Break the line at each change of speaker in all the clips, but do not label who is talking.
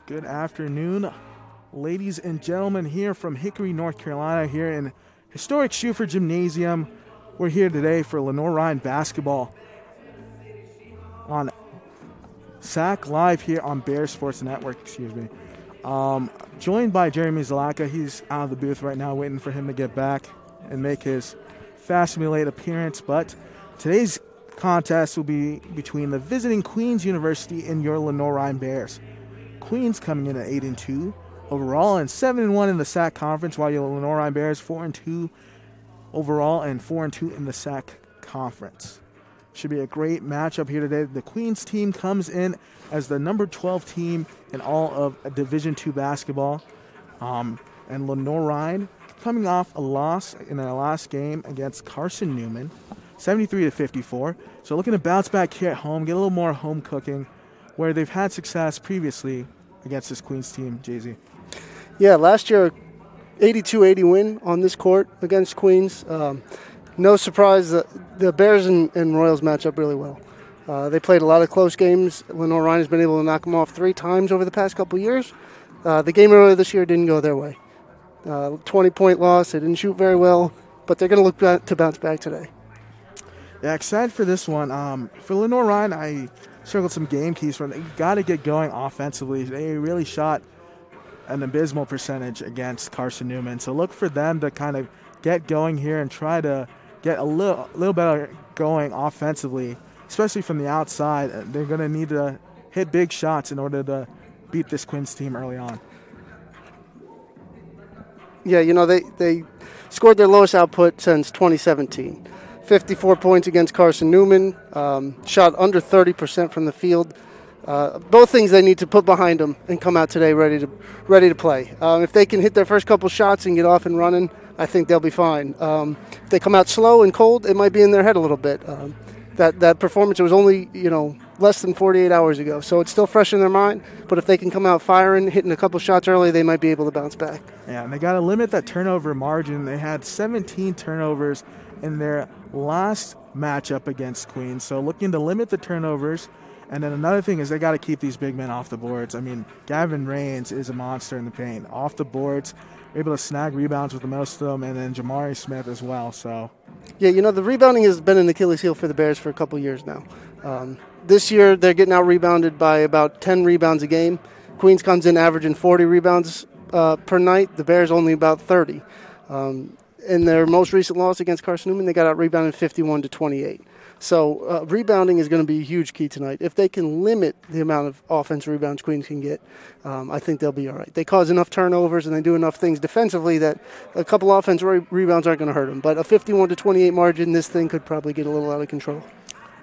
Good afternoon, ladies and gentlemen, here from Hickory, North Carolina, here in historic Schufer Gymnasium. We're here today for Lenoir-Rhyne basketball on SAC Live here on Bear Sports Network, joined by Jeremy Zalaka. He's out of the booth right now, waiting for him to get back and make his fashionably late appearance. But today's contest will be between the visiting Queens University and your Lenoir-Rhyne Bears. Queens coming in at 8-2 overall and 7-1 in the SAC conference, while your Lenoir-Rhyne Bears 4-2 overall and 4-2 in the SAC conference. Should be a great matchup here today. The Queens team comes in as the number 12 team in all of Division II basketball, and Lenoir-Rhyne coming off a loss in their last game against Carson Newman, 73-54. So looking to bounce back here at home, get a little more home cooking, where they've had success previously against this Queens team, Jay-Z.
Yeah, last year, 82-80 win on this court against Queens. No surprise that the Bears and Royals match up really well. They played a lot of close games. Lenoir-Rhyne has been able to knock them off 3 times over the past couple of years. The game earlier this year didn't go their way. 20-point loss. They didn't shoot very well, but they're going to look to bounce back today.
Yeah, excited for this one. For Lenoir-Rhyne, I circled some game keys for them. They got to get going offensively. They really shot an abysmal percentage against Carson Newman. So look for them to kind of get going here and try to get a little better going offensively, especially from the outside. They're going to need to hit big shots in order to beat this Queens team early on.
Yeah, they scored their lowest output since 2017. 54 points against Carson Newman, shot under 30% from the field. Both things they need to put behind them and come out today ready to play. If they can hit their first couple shots and get off and running, I think they'll be fine. If they come out slow and cold, it might be in their head a little bit. That performance, it was only less than 48 hours ago, so it's still fresh in their mind. But if they can come out firing, hitting a couple shots early, they might be able to bounce back.
Yeah, and they got to limit that turnover margin. They had 17 turnovers in their last matchup against Queens, so looking to limit the turnovers. And then another thing is they got to keep these big men off the boards. I mean, Gavin Raines is a monster in the paint. Off the boards, able to snag rebounds with the most of them, and then Jamari Smith as well. So,
yeah, the rebounding has been an Achilles heel for the Bears for a couple years now. This year, they're getting out-rebounded by about 10 rebounds a game. Queens comes in averaging 40 rebounds per night. The Bears only about 30. In their most recent loss against Carson Newman, they got out-rebounded 51-28. So rebounding is going to be a huge key tonight. If they can limit the amount of offensive rebounds Queens can get, I think they'll be all right. They cause enough turnovers and they do enough things defensively that a couple offensive rebounds aren't going to hurt them. But a 51-28 margin, this thing could probably get a little out of control.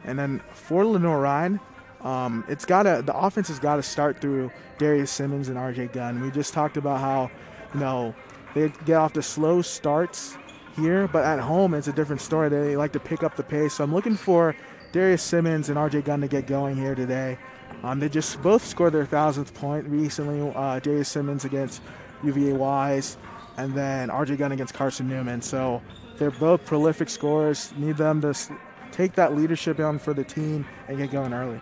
And then for Lenoir-Rhyne, the offense has got to start through Darius Simmons and RJ Gunn. We just talked about how, they get off to slow starts here, but at home it's a different story. They like to pick up the pace. So I'm looking for Darius Simmons and RJ Gunn to get going here today. They just both scored their 1,000th point recently. Darius Simmons against UVA Wise, and then RJ Gunn against Carson Newman. So they're both prolific scorers. Need them to take that leadership on for the team and get going early.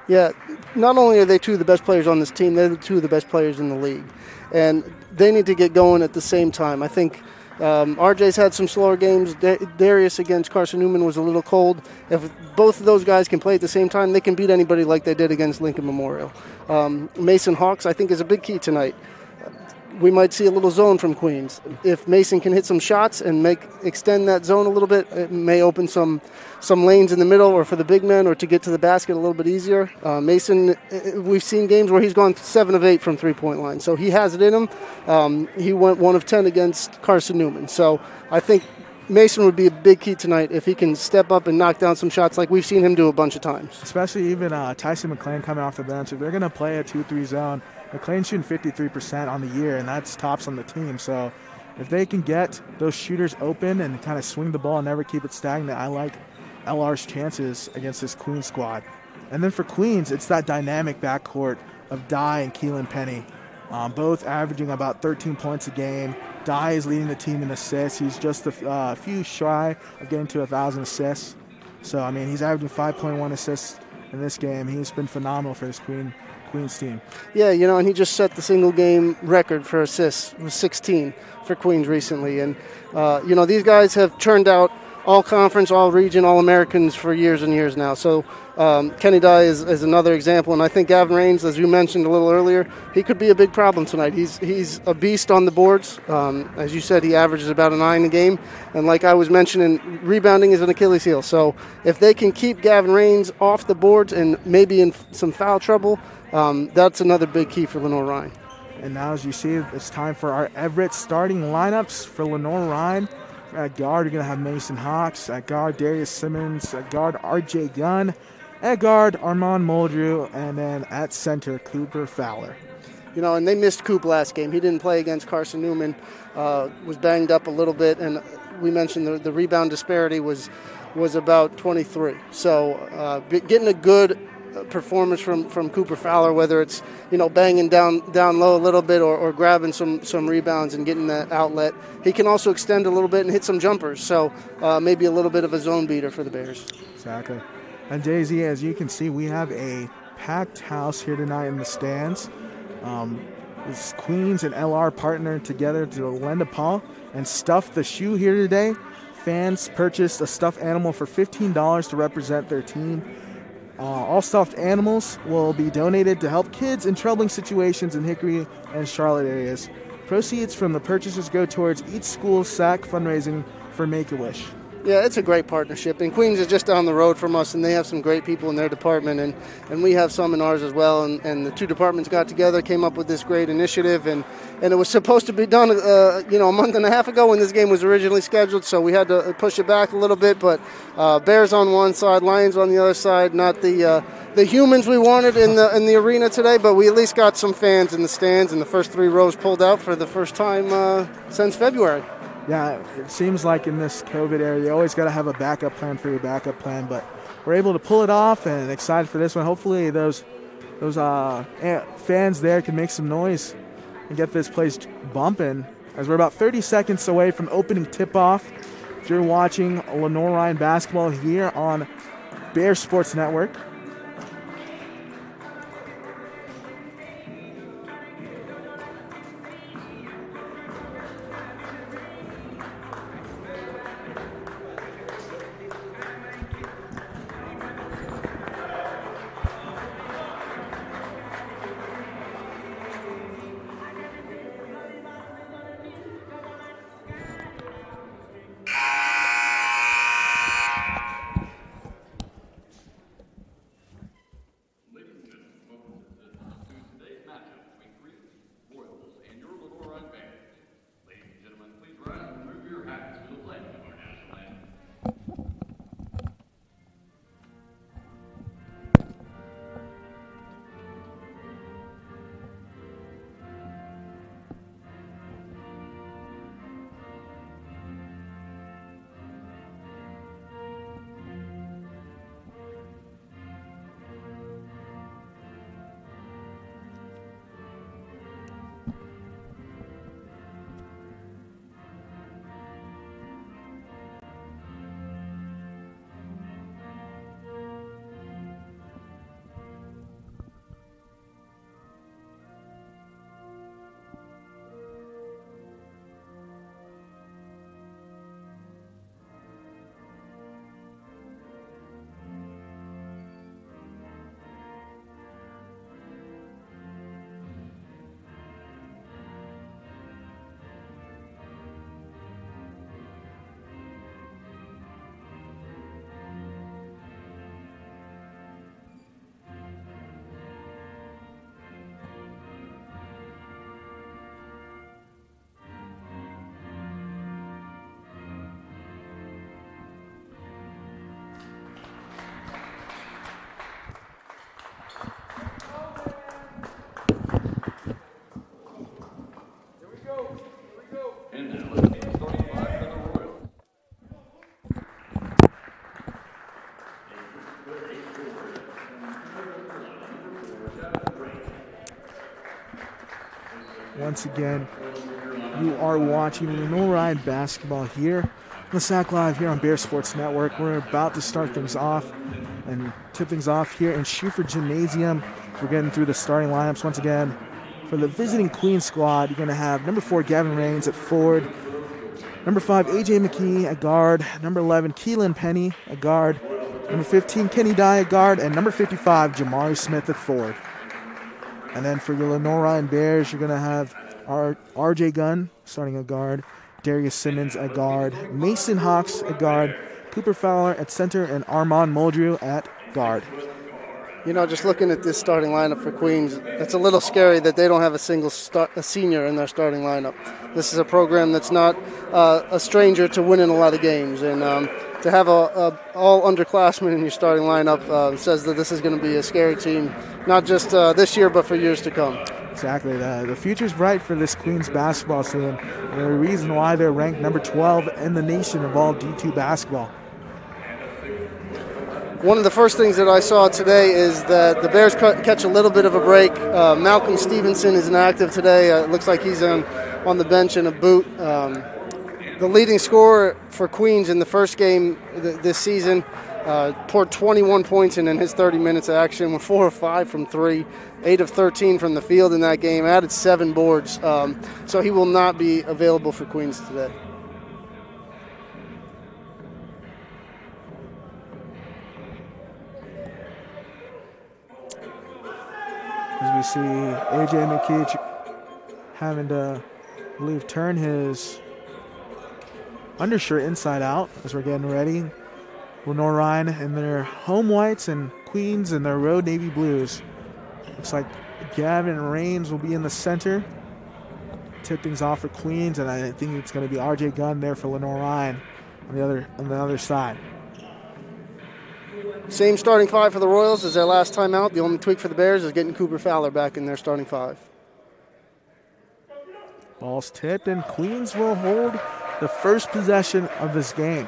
Yeah, not only are they two of the best players on this team, they're the two of the best players in the league. And they need to get going at the same time. I think RJ's had some slower games. Darius against Carson Newman was a little cold. If both of those guys can play at the same time, they can beat anybody like they did against Lincoln Memorial. Mason Hawks, I think, is a big key tonight. We might see a little zone from Queens. If Mason can hit some shots and extend that zone a little bit, it may open some lanes in the middle or for the big men or to get to the basket a little bit easier. Mason, we've seen games where he's gone 7 of 8 from three-point line, so he has it in him. He went 1 of 10 against Carson Newman. So I think Mason would be a big key tonight if he can step up and knock down some shots like we've seen him do a bunch of times.
Especially even Tyson McClain coming off the bench. If they're going to play a 2-3 zone, McClain's shooting 53% on the year, and that's tops on the team. So if they can get those shooters open and kind of swing the ball and never keep it stagnant, I like LR's chances against this Queens squad. And then for Queens, it's that dynamic backcourt of Dye and Keelan Penny, both averaging about 13 points a game. Dye is leading the team in assists. He's just a few shy of getting to 1,000 assists. So, I mean, he's averaging 5.1 assists in this game. He's been phenomenal for this Queens team.
Yeah, and he just set the single game record for assists. It was 16 for Queens recently. And, these guys have churned out all conference, all region, all Americans for years and years now. So Kenny Dye is another example. And I think Gavin Raines, as you mentioned a little earlier, he could be a big problem tonight. He's a beast on the boards. As you said, he averages about a 9 a game. And like I was mentioning, rebounding is an Achilles heel. So if they can keep Gavin Raines off the boards and maybe in some foul trouble, that's another big key for Lenoir-Rhyne.
And now, as you see, it's time for our Everett starting lineups for Lenoir-Rhyne. At guard, you're going to have Mason Hawks. At guard, Darius Simmons. At guard, R.J. Gunn. At guard, Armand Muldrew. And then at center, Cooper Fowler.
And they missed Coop last game. He didn't play against Carson Newman. Was banged up a little bit. And we mentioned the rebound disparity was about 23. So getting a good performance from Cooper Fowler, whether it's banging down low a little bit or grabbing some rebounds and getting that outlet. He can also extend a little bit and hit some jumpers, so maybe a little bit of a zone beater for the Bears.
Exactly. And Daisy, as you can see, we have a packed house here tonight in the stands. This Queens and LR partnered together to lend a paw and stuff the shoe here today. Fans purchased a stuffed animal for $15 to represent their team. All stuffed animals will be donated to help kids in troubling situations in Hickory and Charlotte areas. Proceeds from the purchases go towards each school's SAC fundraising for Make-A-Wish.
Yeah, it's a great partnership. And Queens is just down the road from us, and they have some great people in their department, and we have some in ours as well. And the two departments got together, came up with this great initiative, and it was supposed to be done, a month and a half ago when this game was originally scheduled. So we had to push it back a little bit. But Bears on one side, Lions on the other side. Not the humans we wanted in the arena today, but we at least got some fans in the stands, and the first 3 rows pulled out for the first time since February.
Yeah, it seems like in this COVID era, you always got to have a backup plan for your backup plan, but we're able to pull it off and excited for this one. Hopefully those fans there can make some noise and get this place bumping, as we're about 30 seconds away from opening tip-off. You're watching Lenoir-Rhyne basketball here on Bear Sports Network. Once again, you are watching Lenoir-Rhyne basketball here on the SAC Live here on Bear Sports Network. We're about to start things off and tip things off here in Schuford Gymnasium We're getting through the starting lineups once again. For the visiting Queens squad, you're going to have number 4, Gavin Raines at forward. Number 5, A.J. McKee at guard. Number 11, Keelan Penny at guard. Number 15, Kenny Dye at guard. And number 55, Jamari Smith at forward. And then for your Lenoir-Rhyne Bears, you're going to have R.J. Gunn starting at guard. Darius Simmons at guard. Mason Hawks at guard. Cooper Fowler at center. And Armand Muldrew at guard.
You know, just looking at this starting lineup for Queens, it's a little scary that they don't have a single senior in their starting lineup. This is a program that's not a stranger to winning a lot of games, and to have all underclassmen in your starting lineup says that this is going to be a scary team, not just this year, but for years to come.
Exactly. The future's bright for this Queens basketball team. And the reason why they're ranked number 12 in the nation of all D2 basketball.
One of the first things that I saw today is that the Bears catch a little bit of a break. Malcolm Stevenson is inactive today. It looks like he's on the bench in a boot. The leading scorer for Queens in the first game this season poured 21 points in his 30 minutes of action, with 4 of 5 from 3, 8 of 13 from the field in that game, added 7 boards. So he will not be available for Queens today.
As we see A.J. McKee having to, I believe, turn his undershirt inside out as we're getting ready. Lenoir-Rhyne in their home whites and Queens in their road navy blues. Looks like Gavin Raines will be in the center. Tip things off for Queens, and I think it's going to be R.J. Gunn there for Lenoir-Rhyne on the other side.
Same starting 5 for the Royals as their last time out. The only tweak for the Bears is getting Cooper Fowler back in their starting 5.
Ball's tipped, and Queens will hold the first possession of this game.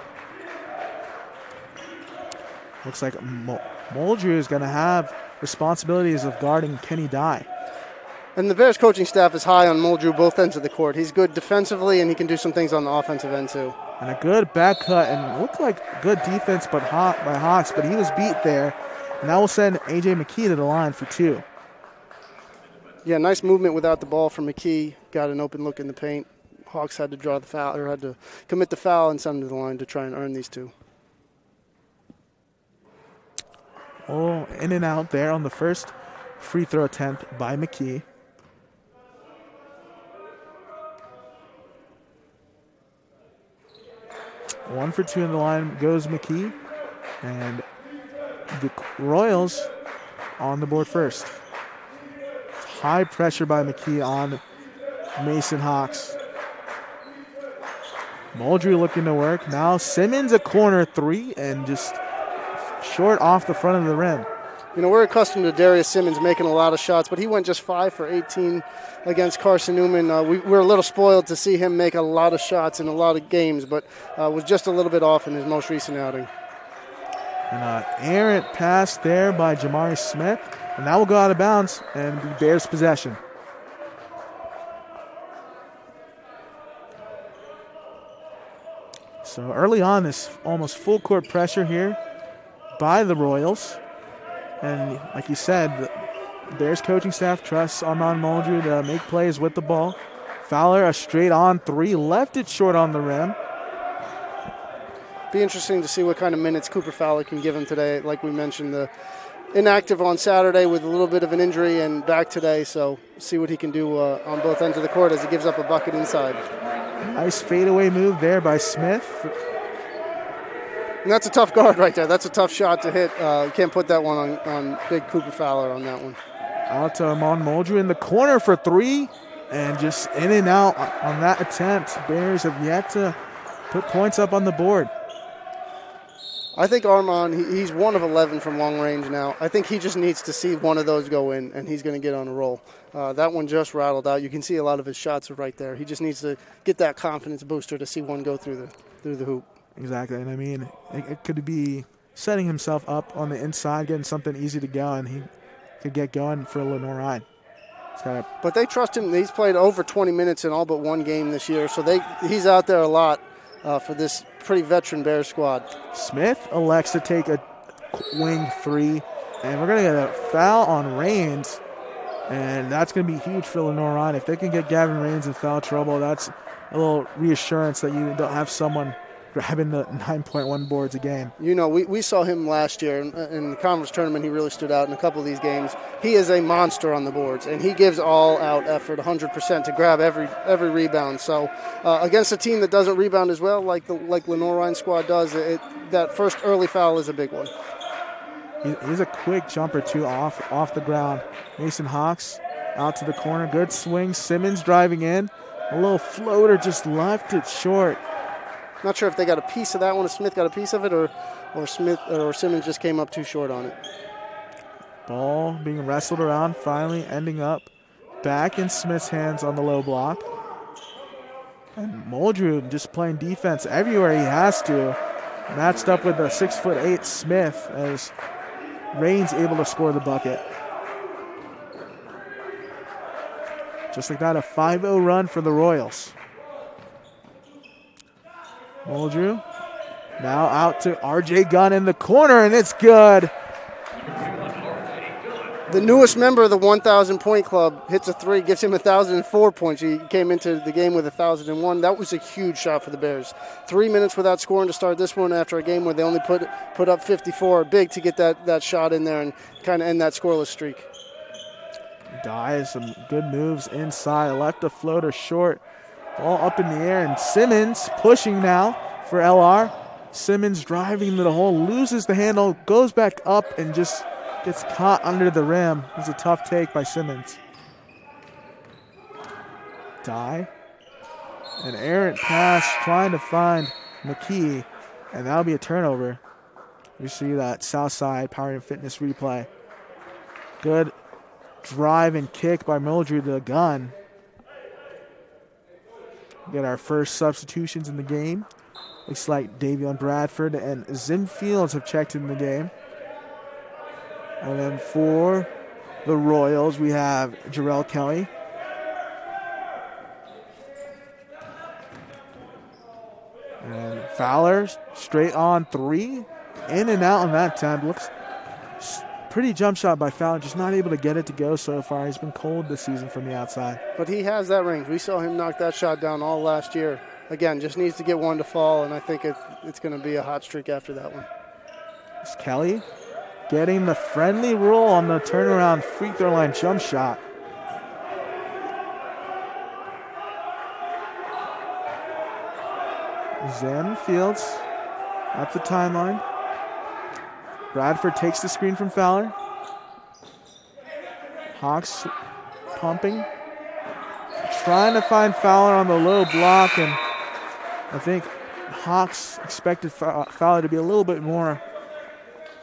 Looks like Muldrew is going to have responsibilities of guarding Kenny Dye.
And the Bears coaching staff is high on Muldrew both ends of the court. He's good defensively, and he can do some things on the offensive end too.
And a good back cut, and looked like good defense by Hawks, but he was beat there. And that will send A.J. McKee to the line for 2.
Yeah, nice movement without the ball from McKee. Got an open look in the paint. Hawks had to draw the foul, or had to commit the foul and send him to the line to try and earn these 2.
Oh, in and out there on the first free throw attempt by McKee. One for 2 in the line goes McKee, and the Royals on the board first. High pressure by McKee on Mason Hawks. Muldrew looking to work. Now Simmons a corner 3 and just short off the front of the rim.
You know, we're accustomed to Darius Simmons making a lot of shots, but he went just 5 for 18 against Carson Newman. We're a little spoiled to see him make a lot of shots in a lot of games, but was just a little bit off in his most recent outing.
An errant pass there by Jamari Smith, and that will go out of bounds and be Bears possession. So early on, this almost full court pressure here by the Royals. And like you said, the Bears coaching staff trusts Armand Muldrew to make plays with the ball. Fowler, a straight on 3, left it short on the rim.
Be interesting to see what kind of minutes Cooper Fowler can give him today. Like we mentioned, the inactive on Saturday with a little bit of an injury and back today. So see what he can do on both ends of the court as he gives up a bucket inside.
Nice fadeaway move there by Smith.
And that's a tough guard right there. That's a tough shot to hit. You can't put that one on big Cooper Fowler on that one.
Out to Armand Muldrew in the corner for 3, and just in and out on that attempt. Bears have yet to put points up on the board.
I think Armand, he's 1 of 11 from long range now. I think he just needs to see one of those go in, and he's going to get on a roll. That one just rattled out. You can see a lot of his shots are right there. He just needs to get that confidence booster to see one go through the hoop. Exactly,
and I mean, it could be setting himself up on the inside, getting something easy to go, and he could get going for Lenoir-Rhyne.
But they trust him. He's played over 20 minutes in all but one game this year, so he's out there a lot for this pretty veteran Bears squad.
Smith elects to take a wing 3, And we're going to get a foul on Raines, and that's going to be huge for Lenoir-Rhyne. If they can get Gavin Raines in foul trouble, that's a little reassurance that you don't have someone grabbing the 9.1 boards a game.
You know, we saw him last year in the conference tournament. He really stood out in a couple of these games. He is a monster on the boards, and he gives all-out effort, 100% to grab every rebound. So against a team that doesn't rebound as well, like Lenoir-Rhyne squad does, that first early foul is a big one.
He's a quick jumper, too, off the ground. Mason Hawks out to the corner. Good swing. Simmons driving in. A little floater, just left it short.
Not sure if they got a piece of that one, if Smith got a piece of it, or Simmons just came up too short on it.
Ball being wrestled around, finally ending up back in Smith's hands on the low block. And Muldrew just playing defense everywhere he has to. Matched up with a 6'8" Smith as Raines able to score the bucket. Just like that, a 5-0 run for the Royals. Muldrew now out to R.J. Gunn in the corner, and it's good.
The newest member of the 1,000-point club hits a three, gives him 1,004 points. He came into the game with 1,001. That was a huge shot for the Bears. 3 minutes without scoring to start this one after a game where they only put up 54. Big to get that shot in there and kind of end that scoreless streak.
Dye, some good moves inside. Left a floater short. Ball up in the air, and Simmons pushing now for LR. Simmons driving to the hole, loses the handle, goes back up, and just gets caught under the rim. It was a tough take by Simmons. Dye. An errant pass trying to find McKee, and that'll be a turnover. We see that Southside Power and Fitness replay. Good drive and kick by Muldrew to the gun. We get our first substitutions in the game. Looks like Davion Bradford and Zim Fields have checked in the game. And then for the Royals, we have Jarrell Kelly. And Fowler, straight on three. In and out on that time. Looks pretty jump shot by Fowler, just not able to get it to go so far. He's been cold this season from the outside.
But he has that range. We saw him knock that shot down all last year. Again, just needs to get one to fall, and I think it's going to be a hot streak after that one.
It's Kelly getting the friendly roll on the turnaround free throw line jump shot. Zim Fields at the timeline. Bradford takes the screen from Fowler. Hawks pumping. Trying to find Fowler on the low block, and I think Hawks expected Fowler to be a little bit more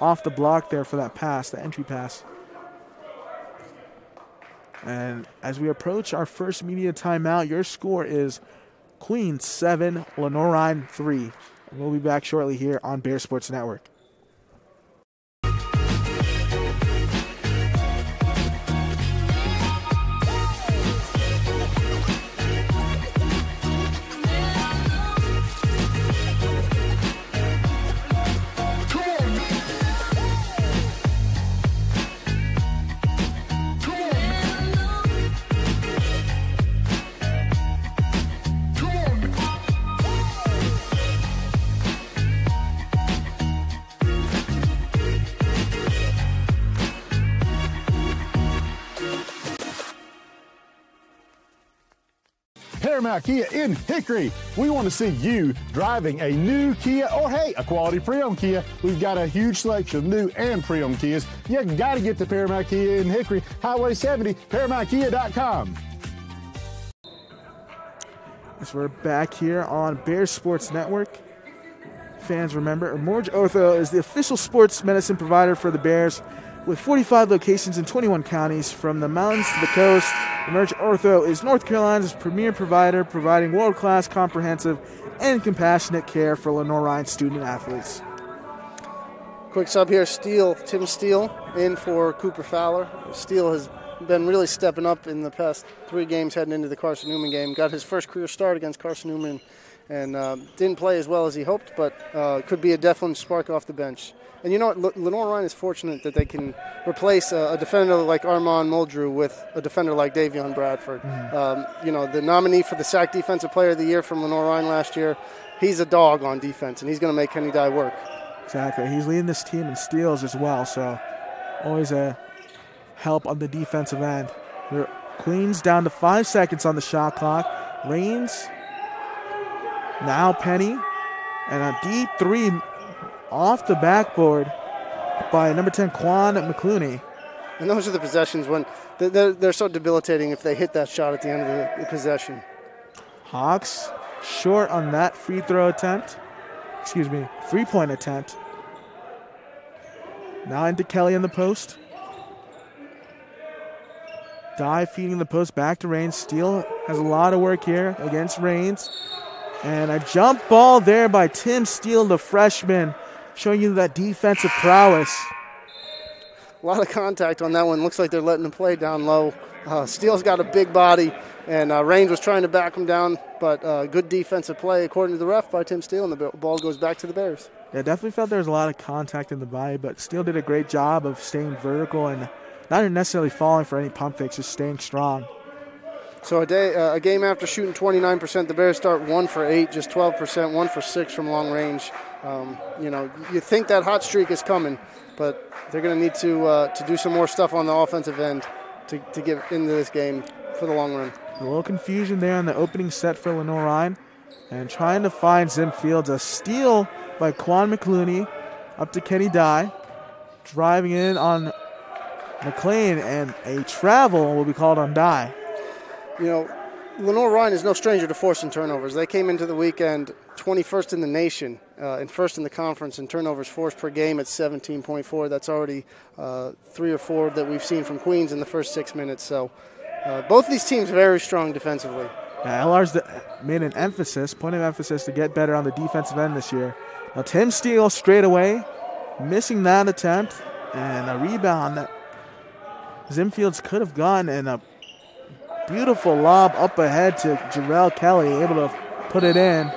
off the block there for that pass, the entry pass. And as we approach our first media timeout, your score is Queens 7, Lenoir-Rhyne 3. And we'll be back shortly here on Bear Sports Network.
Paramount Kia in Hickory. We want to see you driving a new Kia or, hey, a quality pre-owned Kia. We've got a huge selection of new and pre-owned Kias. You got to get to Paramount Kia in Hickory, Highway 70, ParamountKia.com.
As we're back here on Bear Sports Network, fans remember, Emerge Ortho is the official sports medicine provider for the Bears with 45 locations in 21 counties from the mountains to the coast. Emerge Ortho is North Carolina's premier provider, providing world-class, comprehensive, and compassionate care for Lenoir-Rhyne student athletes.
Quick sub here, Tim Steele in for Cooper Fowler. Steele has been really stepping up in the past 3 games heading into the Carson Newman game. Got his first career start against Carson Newman and didn't play as well as he hoped, but could be a definite spark off the bench. And you know what? Lenoir-Rhyne is fortunate that they can replace a defender like Armand Muldrew with a defender like Davion Bradford. You know, the nominee for the SAC Defensive Player of the Year from Lenoir-Rhyne last year, he's a dog on defense, and he's going to make Kenny Dye work.
Exactly. He's leading this team in steals as well, so always a help on the defensive end. Queens down to 5 seconds on the shot clock. Raines, now Penny, and a deep three off the backboard by number 10, Quan McClooney.
And those are the possessions when they're so debilitating if they hit that shot at the end of the possession.
Hawks short on that three-point attempt. Now into Kelly in the post. Dye feeding the post back to Raines. Steele has a lot of work here against Raines. And a jump ball there by Tim Steele, the freshman, showing you that defensive prowess.
A lot of contact on that one. Looks like they're letting him play down low. Steele's got a big body, and Raines was trying to back him down, but good defensive play, according to the ref, by Tim Steele, and the ball goes back to the Bears.
Yeah, definitely felt there was a lot of contact in the body, but Steele did a great job of staying vertical and not necessarily falling for any pump fakes, just staying strong.
So a game after shooting 29%, the Bears start 1 for 8, just 12%, 1 for 6 from long range. You know, you think that hot streak is coming, but they're going to need to do some more stuff on the offensive end to get into this game for the long run.
A little confusion there on the opening set for Lenoir-Rhyne, and trying to find Zim Fields. A steal by Quan McClooney up to Kenny Dye, driving in on McLean, and a travel will be called on Dye.
You know, Lenoir-Rhyne is no stranger to forcing turnovers. They came into the weekend 21st in the nation and first in the conference in turnovers forced per game at 17.4. That's already 3 or 4 that we've seen from Queens in the first 6 minutes. So both of these teams are very strong defensively.
LR's made an point of emphasis to get better on the defensive end this year. Now Tim Steele straight away, missing that attempt, and a rebound that Zim Fields could have gotten, and a beautiful lob up ahead to Jarrell Kelly, able to put it in.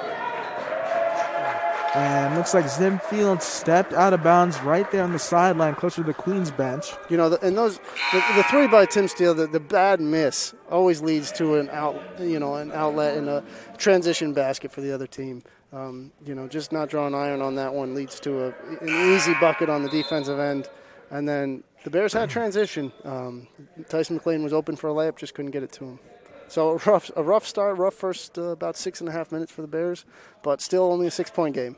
And looks like Zim Fields stepped out of bounds right there on the sideline, closer to the Queens bench. You know,
the three by Tim Steele, the bad miss always leads to an outlet and a transition basket for the other team. You know, just not drawing iron on that one leads to an easy bucket on the defensive end. And then the Bears had transition. Tyson McLean was open for a layup, just couldn't get it to him. So a rough start, rough first about 6.5 minutes for the Bears, but still only a 6-point game.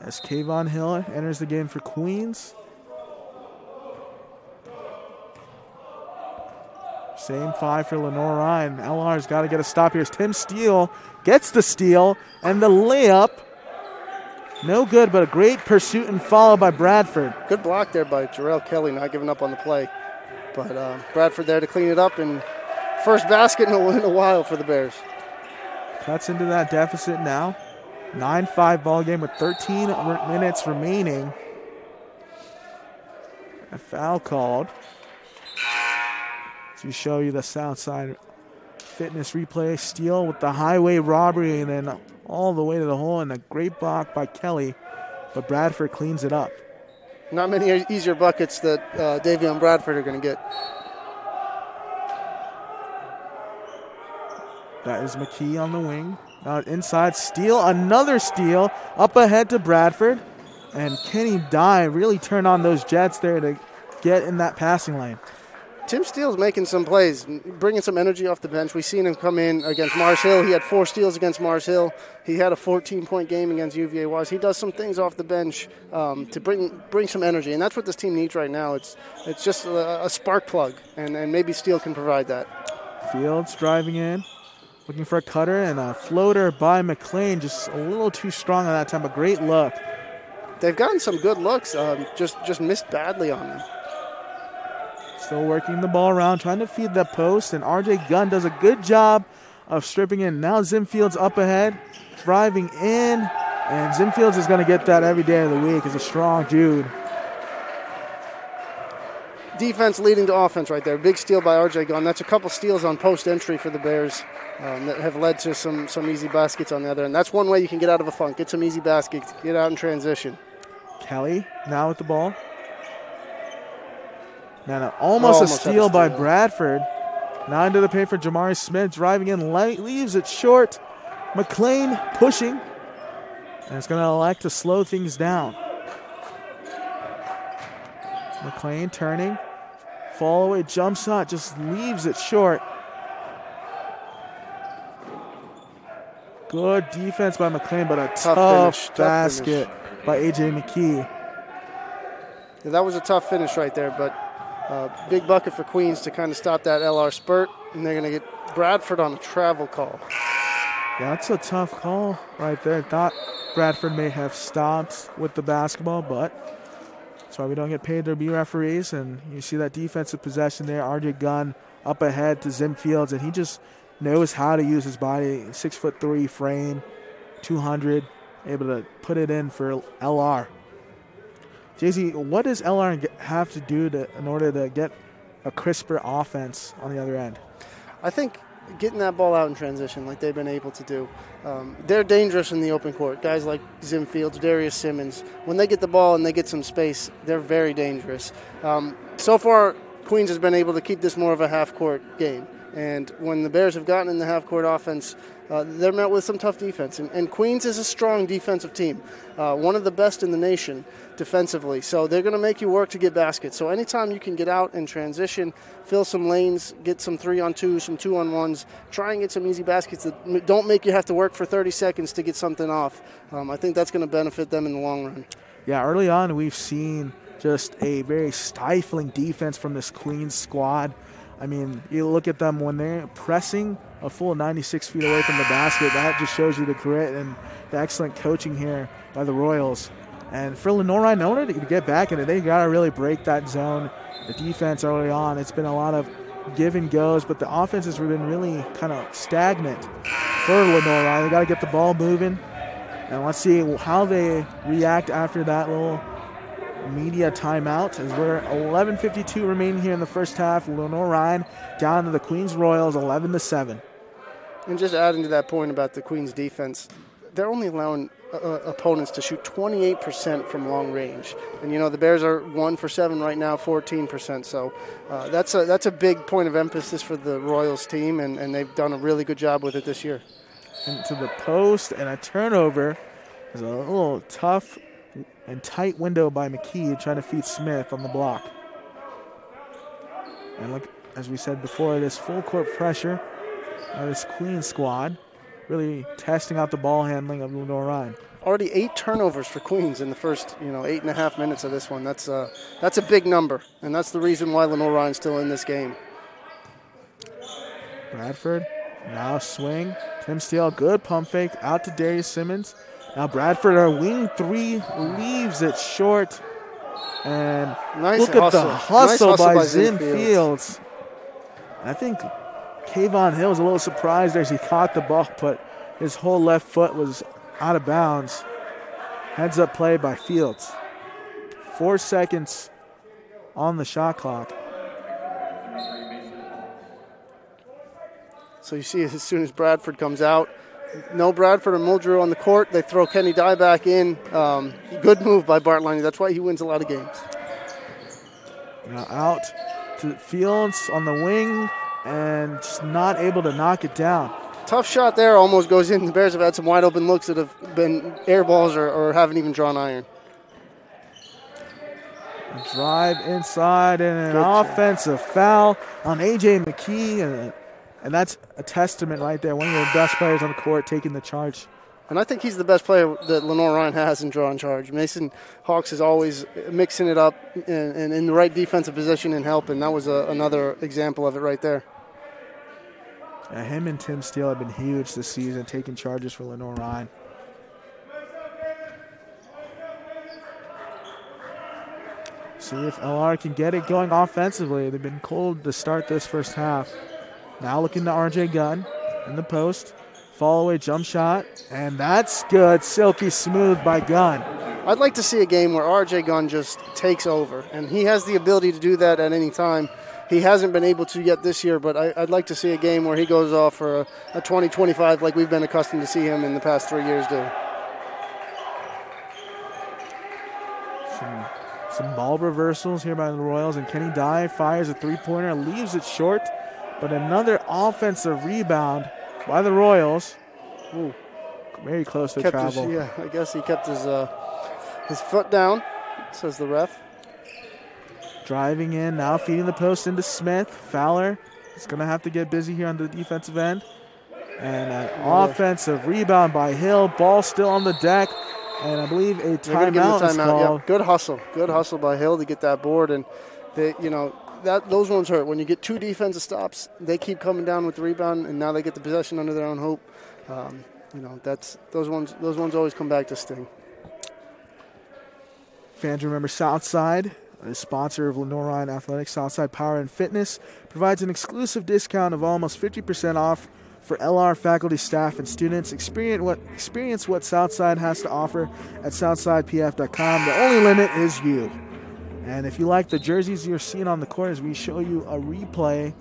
As Kayvon Hill enters the game for Queens. Same 5 for Lenoir-Rhyne. LR's got to get a stop here. Tim Steele gets the steal, and the layup. No good, but a great pursuit and follow by Bradford.
Good block there by Jarrell Kelly, not giving up on the play. But Bradford there to clean it up, and first basket in a while for the Bears.
Cuts into that deficit now. 9-5 ball game with 13 minutes remaining. A foul called. To show you the south side fitness replay. Steele with the highway robbery, and then all the way to the hole, and a great block by Kelly, but Bradford cleans it up.
Not many easier buckets that Davion Bradford are going to get.
That is McKee on the wing. Now inside, Steele, another steal, up ahead to Bradford, and Kenny Dye really turned on those Jets there to get in that passing lane.
Tim Steele's making some plays, bringing some energy off the bench. We've seen him come in against Mars Hill. He had 4 steals against Mars Hill. He had a 14-point game against UVA Wise. He does some things off the bench to bring some energy, and that's what this team needs right now. It's just a spark plug, and maybe Steele can provide that.
Fields driving in, looking for a cutter, and a floater by McLean, just a little too strong on that time. A great look.
They've gotten some good looks, just missed badly on them.
Still working the ball around, trying to feed that post, and RJ Gunn does a good job of stripping in. Now Zim Fields up ahead, driving in, and Zim Fields is going to get that every day of the week. Is a strong dude.
defense leading to offense right there. Big steal by R.J. Gunn. That's a couple steals on post entry for the Bears that have led to some easy baskets on the other end. That's one way you can get out of a funk. Get some easy baskets. Get out in transition.
Kelly now with the ball. Man, almost a steal by Bradford. Now into the paint for Jamari Smith. Driving in, leaves it short. McLean pushing. And it's going to elect to slow things down. McLean turning. Fall away jump shot. Just leaves it short. Good defense by McLean, but a tough basket by A.J. McKee.
Yeah, that was a tough finish right there, but big bucket for Queens to kind of stop that LR spurt, and they're going to get Bradford on a travel call.
Yeah, that's a tough call right there. Thought Bradford may have stopped with the basketball, but that's why we don't get paid to be referees. And you see that defensive possession there. R.J. Gunn up ahead to Zim Fields, and he just knows how to use his body. 6'3" frame, 200, able to put it in for LR. JZ, what does LR have to do in order to get a crisper offense on the other end?
I think getting that ball out in transition like they've been able to do. They're dangerous in the open court. Guys like Zim Fields, Darius Simmons, when they get the ball and they get some space, they're very dangerous. So far, Queens has been able to keep this more of a half-court game. And when the Bears have gotten in the half-court offense, they're met with some tough defense. And Queens is a strong defensive team, one of the best in the nation defensively. So they're going to make you work to get baskets. So anytime you can get out and transition, fill some lanes, get some 3-on-2s, some 2-on-1s, try and get some easy baskets that don't make you have to work for 30 seconds to get something off. I think that's going to benefit them in the long run.
Yeah, early on we've seen just a very stifling defense from this Queens squad. I mean, you look at them when they're pressing a full 96 feet away from the basket. That just shows you the grit and the excellent coaching here by the Royals. And for Lenoir-Rhyne, in order to get back in it, they got to really break that zone. The defense early on, it's been a lot of give and goes, but the offense has been really kind of stagnant for Lenoir-Rhyne. They got to get the ball moving. And let's see how they react after that little media timeout, as we're 11:52 remaining here in the first half. Lenoir-Rhyne down to the Queens Royals 11-7.
And just adding to that point about the Queens defense, they're only allowing opponents to shoot 28% from long range. And, you know, the Bears are 1 for 7 right now, 14%. So that's a big point of emphasis for the Royals team, and they've done a really good job with it this year.
Into the post, and a turnover. There's a little tough and tight window by McKee trying to feed Smith on the block. And look, as we said before, this full court pressure by this Queens squad really testing out the ball handling of Lenoir-Rhyne.
Already 8 turnovers for Queens in the first 8.5 minutes of this one. That's a big number, and that's the reason why Lenoir-Rhyne's still in this game.
Bradford now swing. Tim Steele, good pump fake out to Darius Simmons. Now Bradford, our wing 3, leaves it short. And look at the hustle by Zim Fields. I think Kayvon Hill was a little surprised as he caught the ball, but his whole left foot was out of bounds. Heads up play by Fields. 4 seconds on the shot clock.
So you see as soon as Bradford comes out, no Bradford or Muldrew on the court. They throw Kenny Dye back in. Good move by Bart Liney. That's why he wins a lot of games.
Now out to Fields on the wing and just not able to knock it down.
Tough shot there. Almost goes in. The Bears have had some wide open looks that have been air balls or haven't even drawn iron.
A drive inside and an offensive foul on A.J. McKee. And that's a testament right there. One of the best players on the court taking the charge.
And I think he's the best player that Lenoir-Rhyne has in drawing charge. Mason Hawks is always mixing it up and in the right defensive position and helping. That was another example of it right there.
Him and Tim Steele have been huge this season, taking charges for Lenoir-Rhyne. See if LR can get it going offensively. They've been cold to start this first half. Now looking to R.J. Gunn in the post. Fall away jump shot, and that's good. Silky smooth by Gunn.
I'd like to see a game where R.J. Gunn just takes over, and he has the ability to do that at any time. He hasn't been able to yet this year, but I'd like to see a game where he goes off for a 20-25 like we've been accustomed to see him in the past 3 years do.
Some ball reversals here by the Royals, and Kenny Dye fires a three-pointer, leaves it short, but another offensive rebound by the Royals. Ooh, very close to travel.
I guess he kept his foot down, says the ref.
Driving in, now feeding the post into Smith. Fowler is going to have to get busy here on the defensive end. And an offensive rebound by Hill. Ball still on the deck. And I believe a timeout is called.
Yep. Good hustle by Hill to get that board. And those ones hurt. When you get two defensive stops, they keep coming down with the rebound, and now they get the possession under their own hoop. Those ones always come back to sting.
Fans remember Southside, a sponsor of Lenoir-Rhyne Athletics. Southside Power and Fitness provides an exclusive discount of almost 50% off for LR faculty, staff, and students. Experience what Southside has to offer at southsidepf.com. The only limit is you. And if you like the jerseys you're seeing on the court, as we show you a replay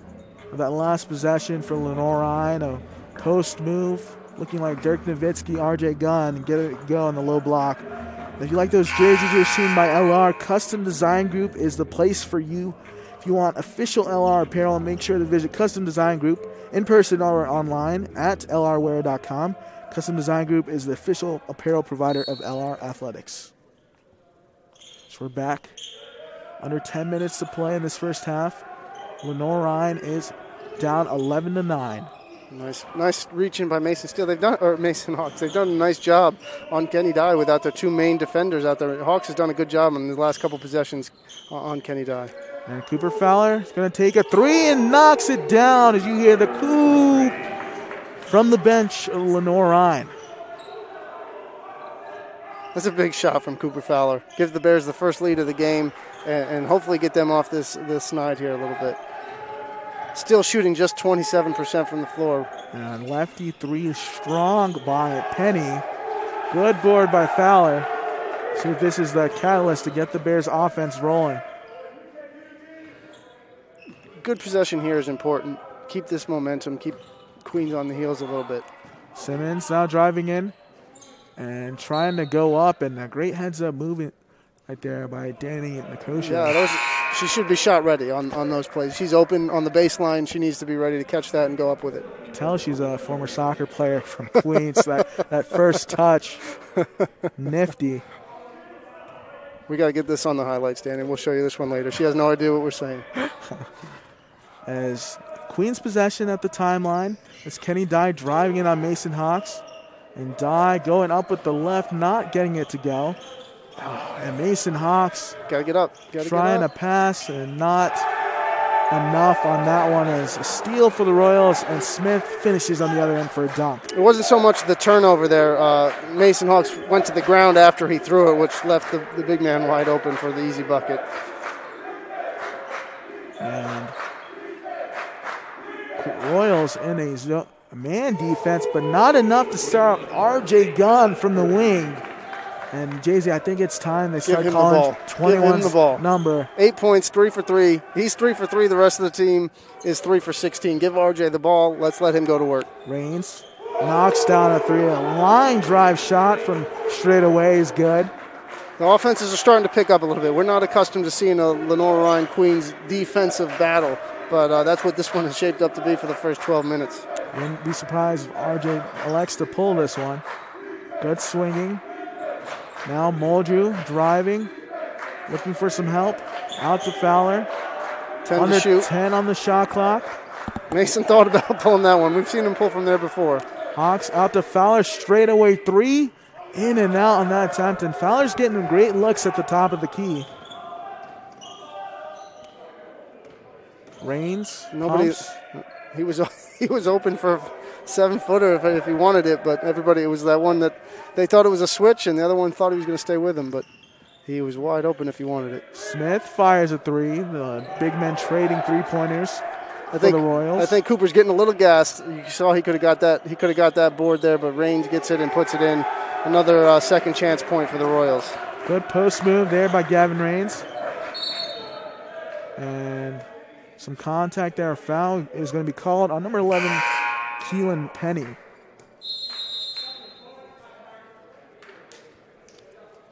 of that last possession for Lenoir-Rhyne, a post move looking like Dirk Nowitzki, RJ Gunn, and get it go on the low block. If you like those jerseys you're seeing by LR, Custom Design Group is the place for you. If you want official LR apparel, make sure to visit Custom Design Group in person or online at lrwear.com. Custom Design Group is the official apparel provider of LR Athletics. So we're back. Under 10 minutes to play in this first half. Lenoir-Rhyne is down 11-9.
Nice reaching by Mason Hawks. They've done a nice job on Kenny Dye without their two main defenders out there. Hawks has done a good job on the last couple possessions on Kenny Dye.
And Cooper Fowler is going to take a three and knocks it down as you hear the coop from the bench of Lenoir-Rhyne.
That's a big shot from Cooper Fowler. Gives the Bears the first lead of the game and hopefully get them off this snide here a little bit. Still shooting just 27% from the floor.
And lefty three strong by Penny. Good board by Fowler. See if this is the catalyst to get the Bears offense rolling.
Good possession here is important. Keep this momentum. Keep Queens on the heels a little bit.
Simmons now driving in and trying to go up, and a great heads-up movement right there by Danny Nicosia.
Yeah, she should be shot ready on those plays. She's open on the baseline. She needs to be ready to catch that and go up with it.
Tell she's a former soccer player from Queens. that first touch, nifty.
We got to get this on the highlights, Danny. We'll show you this one later. She has no idea what we're saying.
As Queens possession at the timeline, as Kenny Dye driving in on Mason Hawks. And Dye going up with the left, not getting it to go. And Mason Hawks
got to get up.
Trying to pass and not enough on that one. As a steal for the Royals, and Smith finishes on the other end for a dunk.
It wasn't so much the turnover there. Mason Hawks went to the ground after he threw it, which left the big man wide open for the easy bucket.
And Royals in a man defense, but not enough to start R.J. Gunn from the wing. And Jay-Z, I think it's time they start calling 21's number.
8 points, 3 for 3. He's 3 for 3. The rest of the team is 3 for 16. Give R.J. the ball. Let's let him go to work.
Raines knocks down a three. A line drive shot from straight away is good.
The offenses are starting to pick up a little bit. We're not accustomed to seeing a Lenoir-Rhyne Queens defensive battle, but that's what this one has shaped up to be for the first 12 minutes.
Wouldn't be surprised if R.J. elects to pull this one. Good swinging. Now Muldrew driving, looking for some help. Out to Fowler.
10 to shoot.
10 on the shot clock.
Mason thought about pulling that one. We've seen him pull from there before.
Hawks out to Fowler, straightaway three. In and out on that attempt, and Fowler's getting great looks at the top of the key. Raines,
he was open for 7-footer if he wanted it, but it was that one that they thought it was a switch, and the other one thought he was going to stay with him, but he was wide open if he wanted it.
Smith fires a three. The big men trading three-pointers for the Royals.
I think Cooper's getting a little gassed. You saw he could have got that. He could have got that board there, but Raines gets it and puts it in. Another second chance point for the Royals.
Good post move there by Gavin Rains. And some contact there. A foul is going to be called on number 11, Keelan Penny.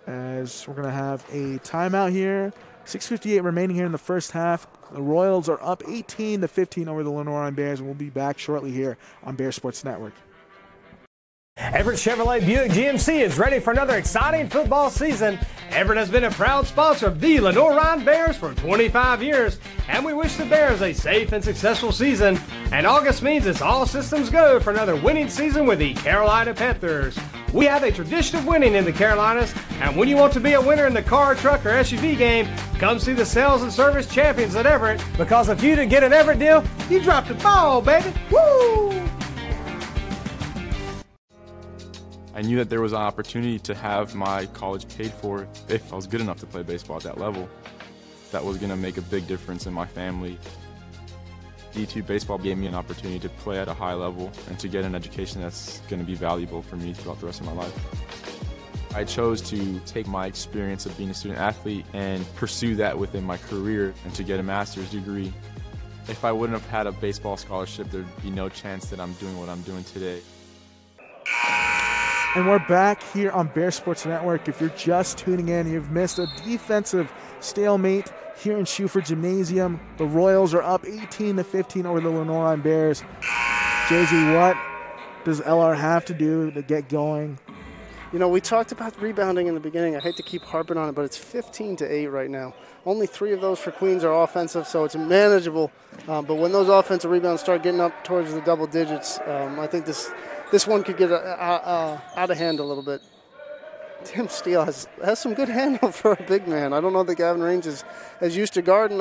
As we're going to have a timeout here. 6:58 remaining here in the first half. The Royals are up 18-15 over the Lenoir-Rhyne Bears, and we'll be back shortly here on Bear Sports Network.
Everett Chevrolet Buick GMC is ready for another exciting football season. Everett has been a proud sponsor of the Lenoir-Rhyne Bears for 25 years, and we wish the Bears a safe and successful season. And August means it's all systems go for another winning season with the Carolina Panthers. We have a tradition of winning in the Carolinas, and when you want to be a winner in the car, truck, or SUV game, come see the sales and service champions at Everett, because if you didn't get an Everett deal, you dropped the ball, baby. Woo!
I knew that there was an opportunity to have my college paid for if I was good enough to play baseball at that level. That was going to make a big difference in my family. D2 baseball gave me an opportunity to play at a high level and to get an education that's going to be valuable for me throughout the rest of my life. I chose to take my experience of being a student athlete and pursue that within my career and to get a master's degree. If I wouldn't have had a baseball scholarship, there'd be no chance that I'm doing what I'm doing today.
And we're back here on Bear Sports Network. If you're just tuning in, you've missed a defensive stalemate here in Schuford Gymnasium. The Royals are up 18-15 over the Lenoir-Rhyne Bears. JZ, what does LR have to do to get going?
You know, we talked about rebounding in the beginning. I hate to keep harping on it, but it's 15-8 right now. Only 3 of those for Queens are offensive, so it's manageable. But when those offensive rebounds start getting up towards the double digits, I think this one could get out of hand a little bit. Tim Steele has some good handle for a big man. I don't know that Gavin Rains is used to guarding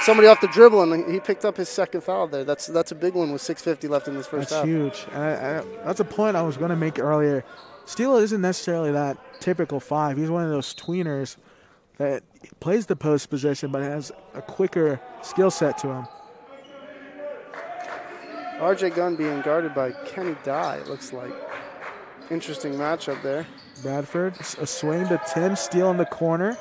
somebody off the dribble, and he picked up his second foul there. That's a big one with 6:50 left in this first half.
That's huge. And that's a point I was going to make earlier. Steele isn't necessarily that typical 5. He's one of those tweeners that plays the post position but has a quicker skill set to him.
RJ Gunn being guarded by Kenny Dye, it looks like. Interesting matchup there.
Bradford, a swing to Tim Steele in the corner,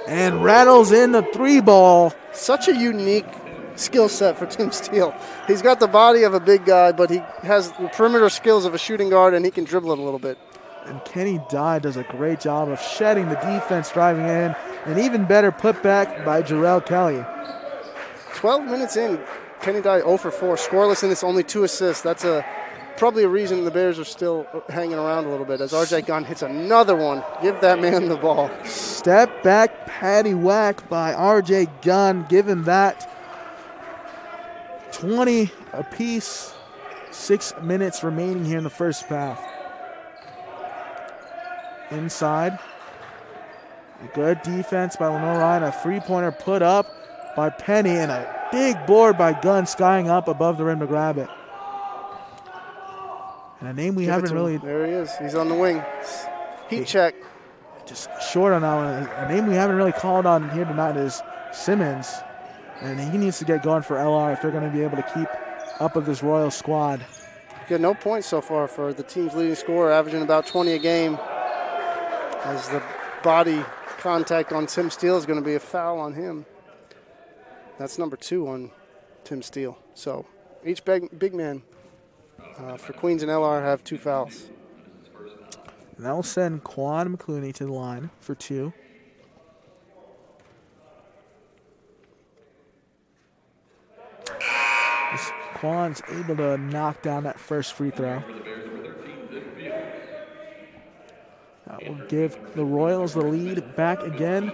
and rattles in the 3-ball.
Such a unique skill set for Tim Steele. He's got the body of a big guy, but he has the perimeter skills of a shooting guard, and he can dribble it a little bit.
And Kenny Dye does a great job of shedding the defense driving in. An even better putback by Jarrell Kelly.
12 minutes in, Kenny Dye 0 for 4, scoreless, and it's only 2 assists. That's probably a reason the Bears are still hanging around a little bit as RJ Gunn hits another one. Give that man the ball.
Step back patty whack by RJ Gunn. Give him that. 20 apiece. 6 minutes remaining here in the first half. Inside. Good defense by Lenoir-Rhyne. A 3-pointer put up by Penny, and a big board by Gunn skying up above the rim to grab it. And a name we haven't really...
There he is. He's on the wing. Heat check.
Just short on that one. A name we haven't really called on here tonight is Simmons. And he needs to get going for LR if they're going to be able to keep up with this Royal squad.
Got no points so far for the team's leading scorer, averaging about 20 a game. As the body contact on Tim Steele is going to be a foul on him. That's number 2 on Tim Steele. So each big man for Queens and LR have 2 fouls.
And that will send Quan McClooney to the line for 2. As Quan's able to knock down that first free throw. That will give the Royals the lead back again.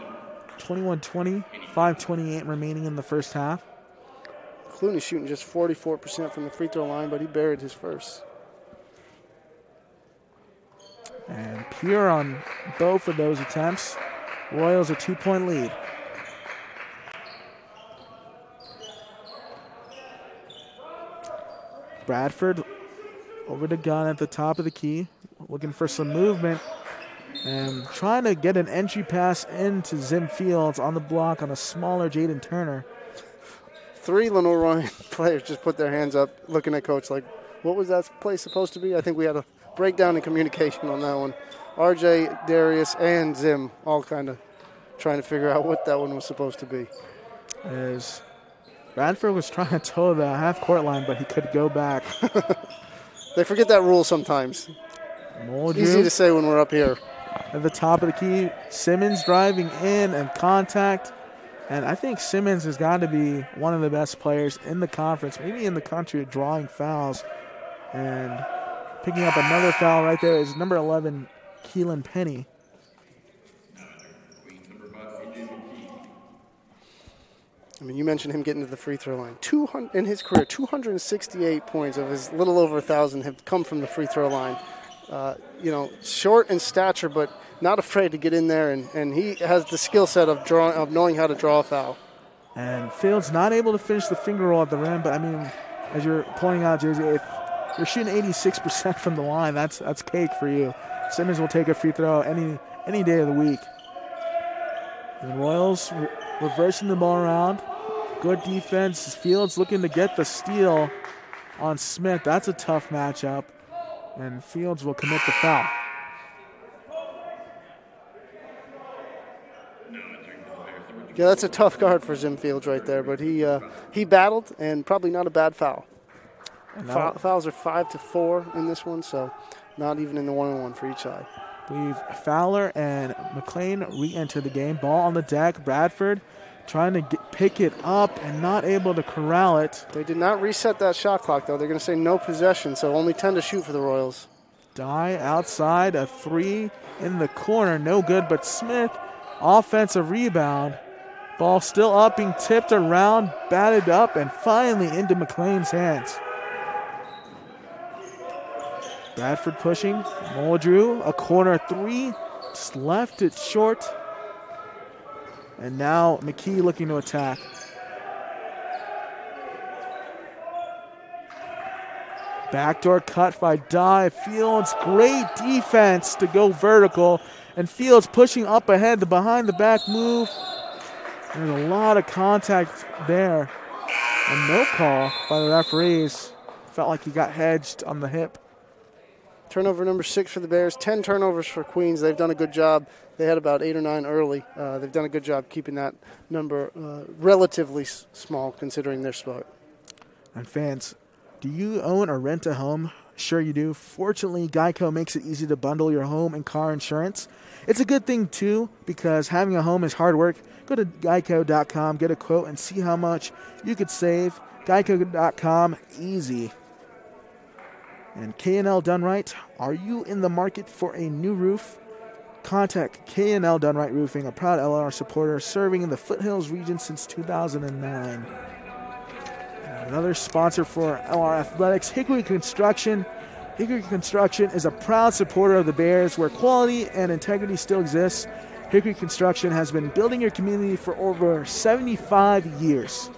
21-20, 5:28 remaining in the first half.
Clooney shooting just 44% from the free throw line, but he buried his first.
And pure on both of those attempts. Royals a 2-point lead. Bradford over to Gunn at the top of the key, looking for some movement and trying to get an entry pass into Zim Fields on the block on a smaller Jaden Turner.
3 Lenoir-Rhyne players just put their hands up looking at coach like, what was that play supposed to be? I think we had a breakdown in communication on that one. RJ, Darius, and Zim all kind of trying to figure out what that one was supposed to be.
As Bradford was trying to toe the half-court line, but he could go back.
They forget that rule sometimes.
Muldrew
Easy to say when we're up here.
at the top of the key. Simmons driving in and contact. And I think Simmons has got to be one of the best players in the conference, maybe in the country, at drawing fouls. And picking up another foul right there is number 11, Keelan Penny.
I mean, you mentioned him getting to the free throw line. In his career, 268 points of his little over 1,000 have come from the free throw line. Short in stature, but not afraid to get in there, and he has the skill set of knowing how to draw a foul.
And Fields not able to finish the finger roll at the rim, but I mean, as you're pointing out, JJ, if you're shooting 86% from the line, that's cake for you. Simmons will take a free throw any day of the week. The Royals reversing the ball around. Good defense. Fields looking to get the steal on Smith. That's a tough matchup. And Fields will commit the foul.
Yeah, that's a tough guard for Zim Fields right there, but he battled, and probably not a bad foul. Fouls are 5 to 4 in this one, so not even in the 1-on-1 for each side.
We've Fowler and McLean re-enter the game. Ball on the deck. Bradford trying to pick it up and not able to corral it.
They did not reset that shot clock, though. They're going to say no possession, so only 10 to shoot for the Royals.
Dye outside, a three in the corner. No good, but Smith, offensive rebound. Ball still up, being tipped around, batted up, and finally into McLean's hands. Bradford pushing. Muldrew, a corner three. Just left it short. And now McKee looking to attack. Backdoor cut by Dye. Fields, great defense to go vertical. And Fields pushing up ahead, the behind the back move. There's a lot of contact there. And no call by the referees. Felt like he got hedged on the hip.
Turnover number 6 for the Bears. 10 turnovers for Queens. They've done a good job. They had about 8 or 9 early. They've done a good job keeping that number relatively small considering their spot.
And fans, do you own or rent a home? Sure you do. Fortunately, Geico makes it easy to bundle your home and car insurance. It's a good thing, too, because having a home is hard work. Go to geico.com, get a quote, and see how much you could save. Geico.com, easy. And K&L Done Right, are you in the market for a new roof? Contact K&L Done Right Roofing, a proud LR supporter serving in the Foothills region since 2009. And another sponsor for LR Athletics, Hickory Construction. Hickory Construction is a proud supporter of the Bears where quality and integrity still exists. Hickory Construction has been building your community for over 75 years.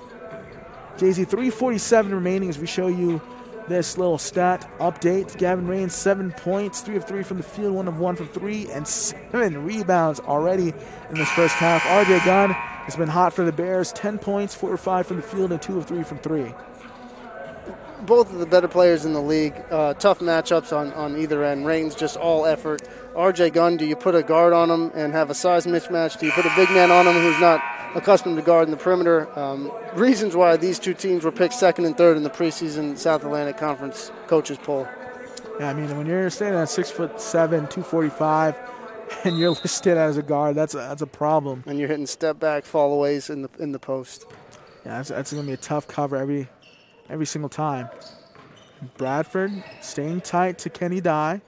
Jay-Z, 3:47 remaining as we show you this little stat update. Gavin Raines, 7 points, 3 of 3 from the field, 1 of 1 from 3, and 7 rebounds already in this first half. RJ Gunn has been hot for the Bears, 10 points, 4 of 5 from the field, and 2 of 3 from 3.
Both of the better players in the league. Tough matchups on either end. Raines just all effort. RJ Gunn, do you put a guard on him and have a size mismatch? Do you put a big man on him who's not accustomed to guarding the perimeter? Reasons why these two teams were picked second and third in the preseason South Atlantic Conference coaches poll.
Yeah, I mean, when you're standing at 6'7", 245, and you're listed as a guard, that's a problem.
And you're hitting step back fallaways in the post.
Yeah, that's going to be a tough cover every single time. Bradford staying tight to Kenny Dye.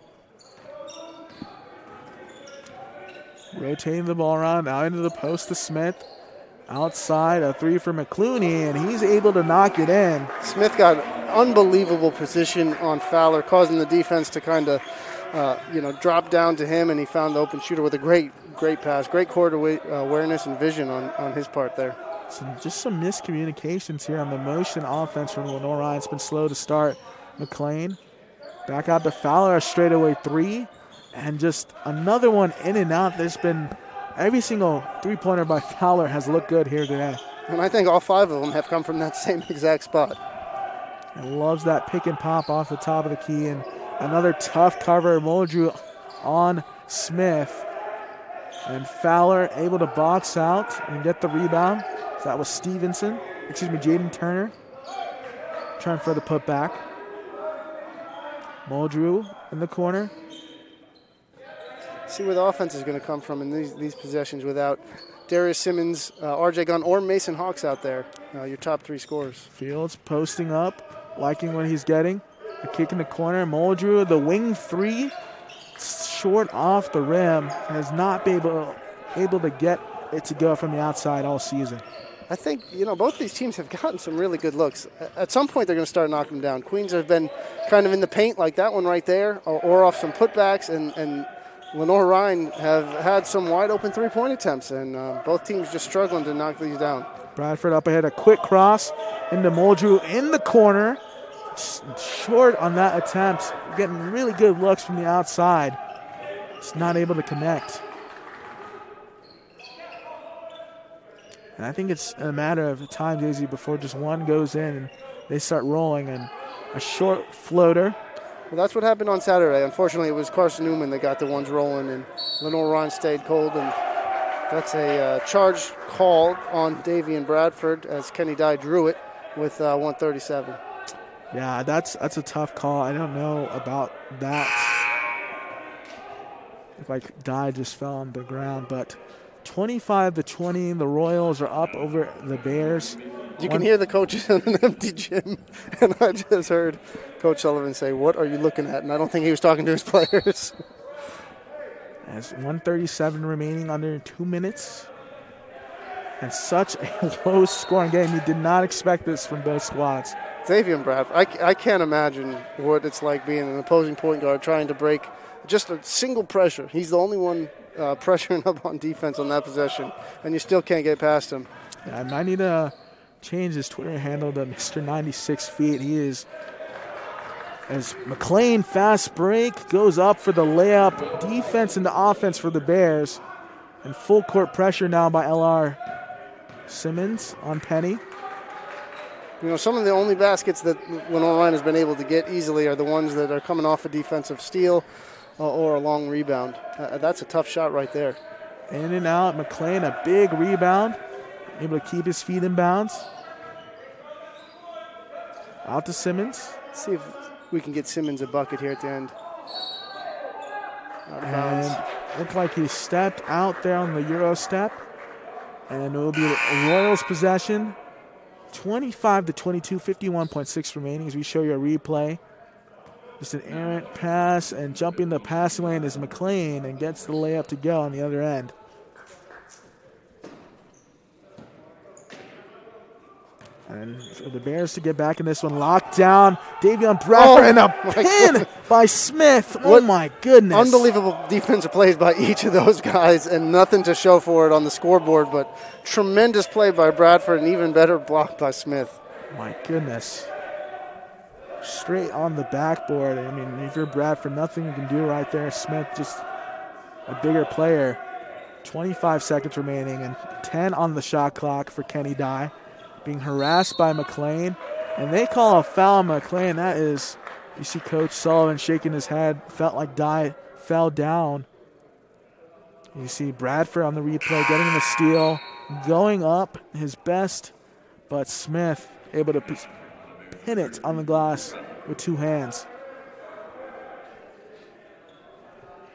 Rotating the ball around, now into the post to Smith. Outside, a three for McClooney, and he's able to knock it in.
Smith got unbelievable position on Fowler, causing the defense to kind of, drop down to him, and he found the open shooter with a great pass. Great court awareness and vision on his part there.
Just some miscommunications here on the motion offense from Lenoir-Rhyne. It's been slow to start. McLean back out to Fowler, a straightaway three. And just another one in and out. There's been every single three-pointer by Fowler has looked good here today.
And I think all 5 of them have come from that same exact spot.
And loves that pick and pop off the top of the key. And another tough cover. Muldrew on Smith. And Fowler able to box out and get the rebound. So that was Jaden Turner trying for the putback. Muldrew in the corner.
See where the offense is going to come from in these possessions without Darius Simmons, R.J. Gunn, or Mason Hawks out there, your top 3 scorers.
Fields posting up, liking what he's getting. A kick in the corner. Muldrew, the wing 3, short off the rim. Has not been able to get it to go from the outside all season.
I think, both these teams have gotten some really good looks. At some point, they're going to start knocking them down. Queens have been kind of in the paint like that one right there, or off some putbacks, and Lenoir-Rhyne have had some wide-open three-point attempts, and both teams just struggling to knock these down.
Bradford up ahead, a quick cross into Muldrew in the corner. Short on that attempt, getting really good looks from the outside. Just not able to connect. And I think it's a matter of time, Daisy, before just one goes in and they start rolling, and a short floater.
Well, that's what happened on Saturday. Unfortunately, it was Carson Newman that got the ones rolling, and Lenoir-Rhyne stayed cold. And that's a charge called on Davian Bradford as Kenny Dye drew it with 1:37.
Yeah, that's a tough call. I don't know about that. Like Dye just fell on the ground, but 25-20, the Royals are up over the Bears.
You can hear the coaches in an empty gym, and I just heard Coach Sullivan say, "What are you looking at?" And I don't think he was talking to his players.
As 1:37 remaining, under 2 minutes. And such a low-scoring game. You did not expect this from both squads.
Davian Bradford, I can't imagine what it's like being an opposing point guard trying to break just a single pressure. He's the only one pressuring up on defense on that possession, and you still can't get past him.
Yeah, I might need to change his Twitter handle to Mr. 96 feet. He is, as McLean fast break, goes up for the layup. Defense into offense for the Bears. And full court pressure now by L.R. Simmons on Penny.
Some of the only baskets that Lenoir-Rhyne has been able to get easily are the ones that are coming off a defensive steal or a long rebound. That's a tough shot right there.
In and out. McLean, a big rebound. Able to keep his feet in bounds. Out to Simmons.
Let's see if we can get Simmons a bucket here at the end. Out of bounds.
And looked like he stepped out there on the Euro step. And it will be a Royals possession. 25-22, 51.6 remaining as we show you a replay. Just an errant pass, and jumping the passing lane is McLean and gets the layup to go on the other end. And for the Bears to get back in this one, locked down. Davion Bradford and a pin by Smith. Oh, my goodness.
Unbelievable defensive plays by each of those guys, and nothing to show for it on the scoreboard, but tremendous play by Bradford and even better block by Smith.
My goodness. Straight on the backboard. I mean, if you're Bradford, nothing you can do right there. Smith just a bigger player. 25 seconds remaining and 10 on the shot clock for Kenny Dye. Being harassed by McLean, and they call a foul on McLean. That is, you see Coach Sullivan shaking his head, felt like Dye fell down. You see Bradford on the replay getting the steal, going up his best, but Smith able to pin it on the glass with two hands.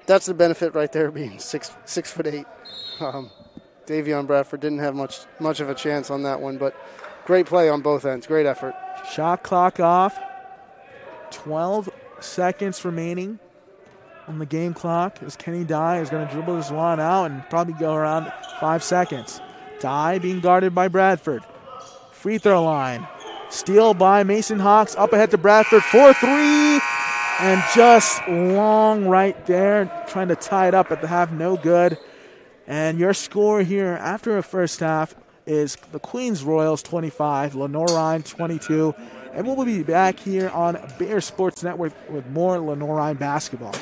That's the benefit right there, being 6'8". Davion Bradford didn't have much of a chance on that one, but great play on both ends. Great effort.
Shot clock off. 12 seconds remaining on the game clock as Kenny Dye is going to dribble this one out and probably go around 5 seconds. Dye being guarded by Bradford. Free throw line. Steal by Mason Hawks. Up ahead to Bradford. 4-3. And just long right there. Trying to tie it up at the half. No good. And your score here after a first half is the Queens Royals 25, Lenoir-Rhyne 22. And we'll be back here on Bear Sports Network with more Lenoir-Rhyne basketball.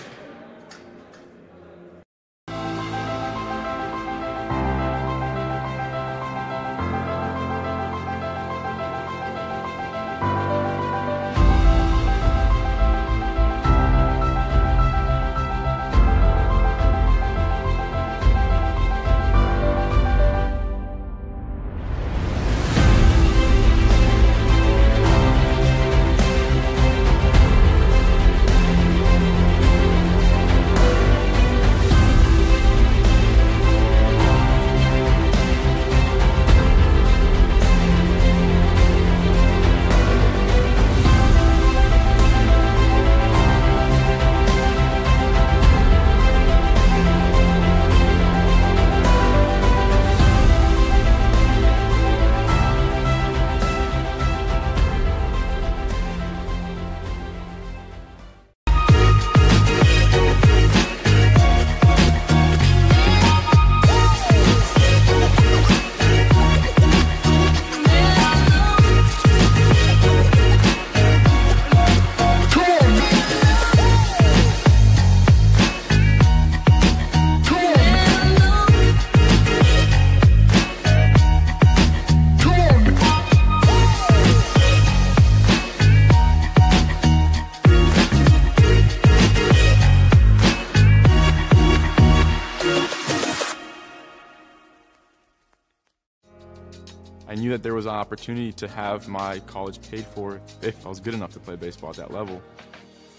I knew that there was an opportunity to have my college paid for if I was good enough to play baseball at that level.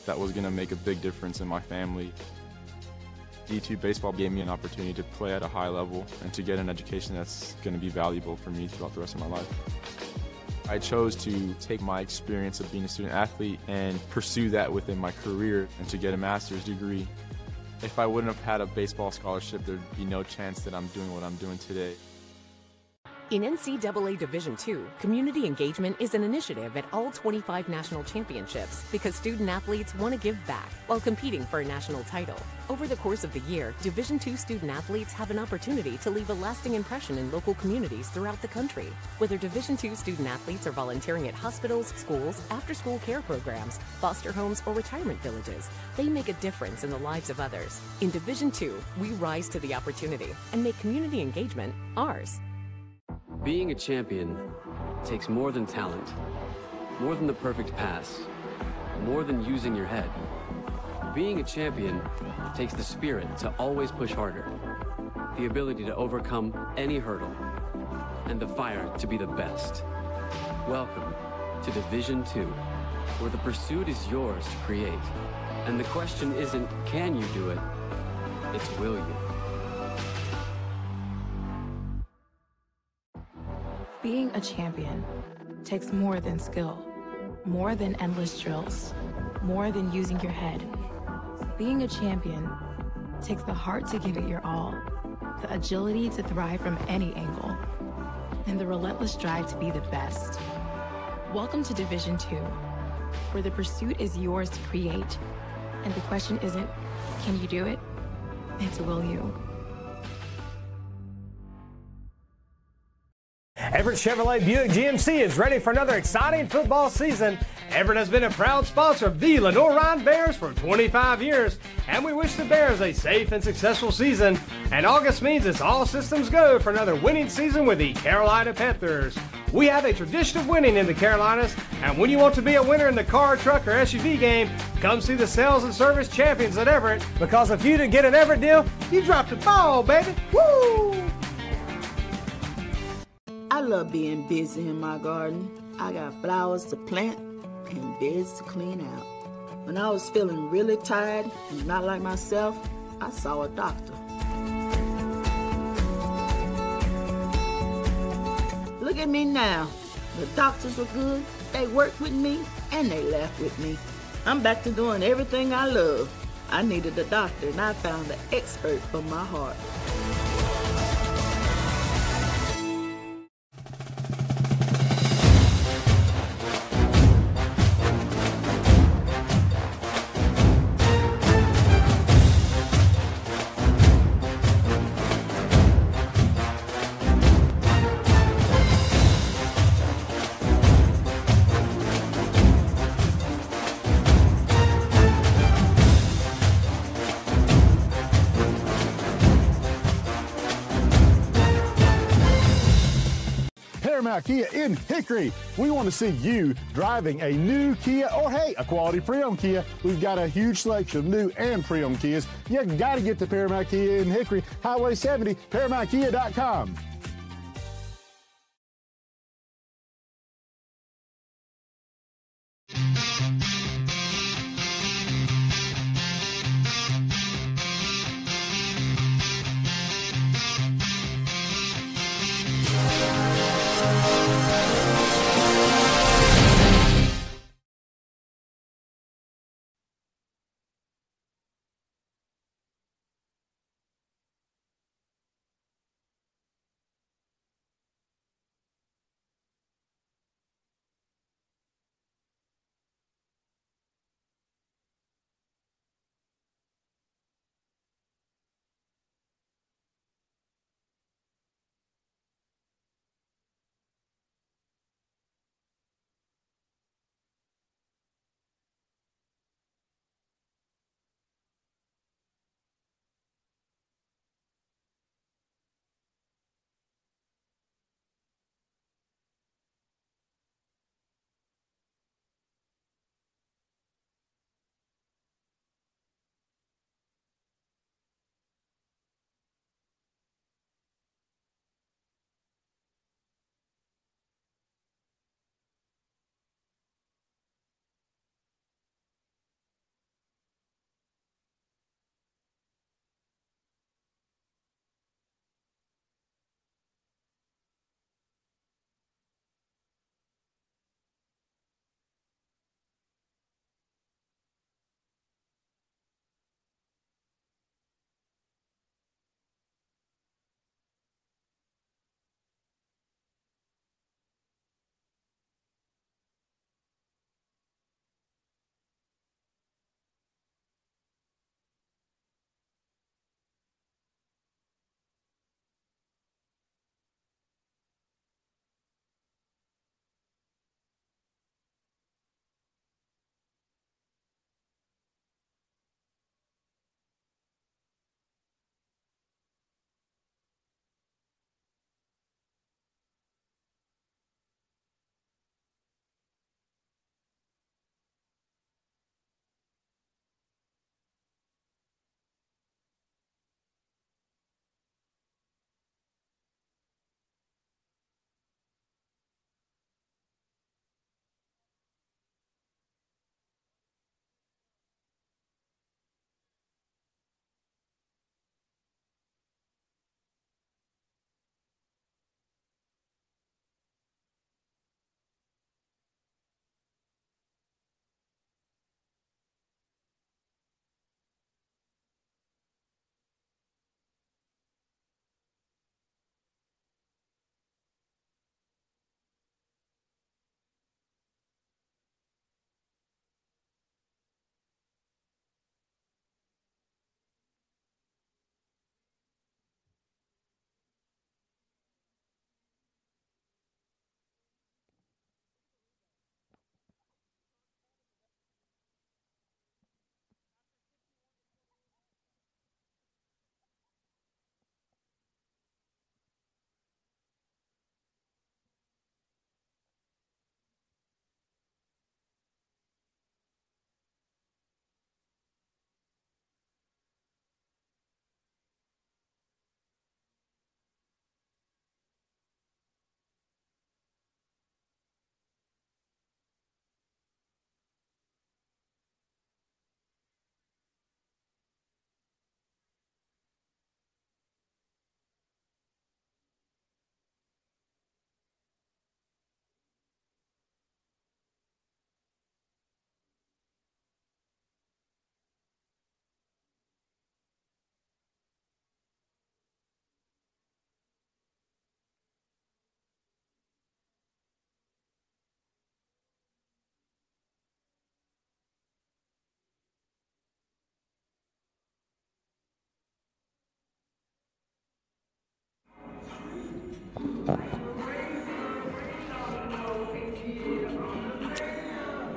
That was going to make a big difference in my family. D2 baseball gave me an opportunity to play at a high level and to get an education that's going to be valuable for me throughout the rest of my life. I chose to take my experience of being a student athlete and pursue that within my career and to get a master's degree. If I wouldn't have had a baseball scholarship, there'd be no chance that I'm doing what I'm doing today.
In NCAA Division II, community engagement is an initiative at all 25 national championships because student athletes want to give back while competing for a national title. Over the course of the year, Division II student athletes have an opportunity to leave a lasting impression in local communities throughout the country. Whether Division II student athletes are volunteering at hospitals, schools, after-school care programs, foster homes, or retirement villages, they make a difference in the lives of others. In Division II, we rise to the opportunity and make community engagement ours.
Being a champion takes more than talent, more than the perfect pass, more than using your head. Being a champion takes the spirit to always push harder, the ability to overcome any hurdle, and the fire to be the best. Welcome to Division II, where the pursuit is yours to create. And the question isn't, can you do it? It's, will you?
Being a champion takes more than skill, more than endless drills, more than using your head. Being a champion takes the heart to give it your all, the agility to thrive from any angle, and the relentless drive to be the best. Welcome to Division II, where the pursuit is yours to create, and the question isn't, can you do it? It's, will you?
Everett Chevrolet Buick GMC is ready for another exciting football season. Everett has been a proud sponsor of the Lenoir-Rhyne Bears for 25 years, and we wish the Bears a safe and successful season. And August means it's all systems go for another winning season with the Carolina Panthers. We have a tradition of winning in the Carolinas, and when you want to be a winner in the car, truck, or SUV game, come see the sales and service champions at Everett, because if you didn't get an Everett deal, you dropped the ball, baby. Woo!
I love being busy in my garden. I got flowers to plant and beds to clean out. When I was feeling really tired and not like myself, I saw a doctor. Look at me now. The doctors were good, they worked with me, and they laughed with me. I'm back to doing everything I love. I needed a doctor, and I found the expert for my heart.
Kia in Hickory. We want to see you driving a new Kia or, hey, a quality pre-owned Kia. We've got a huge selection of new and pre-owned Kias. You got to get to Paramount Kia in Hickory, Highway 70, ParamountKia.com.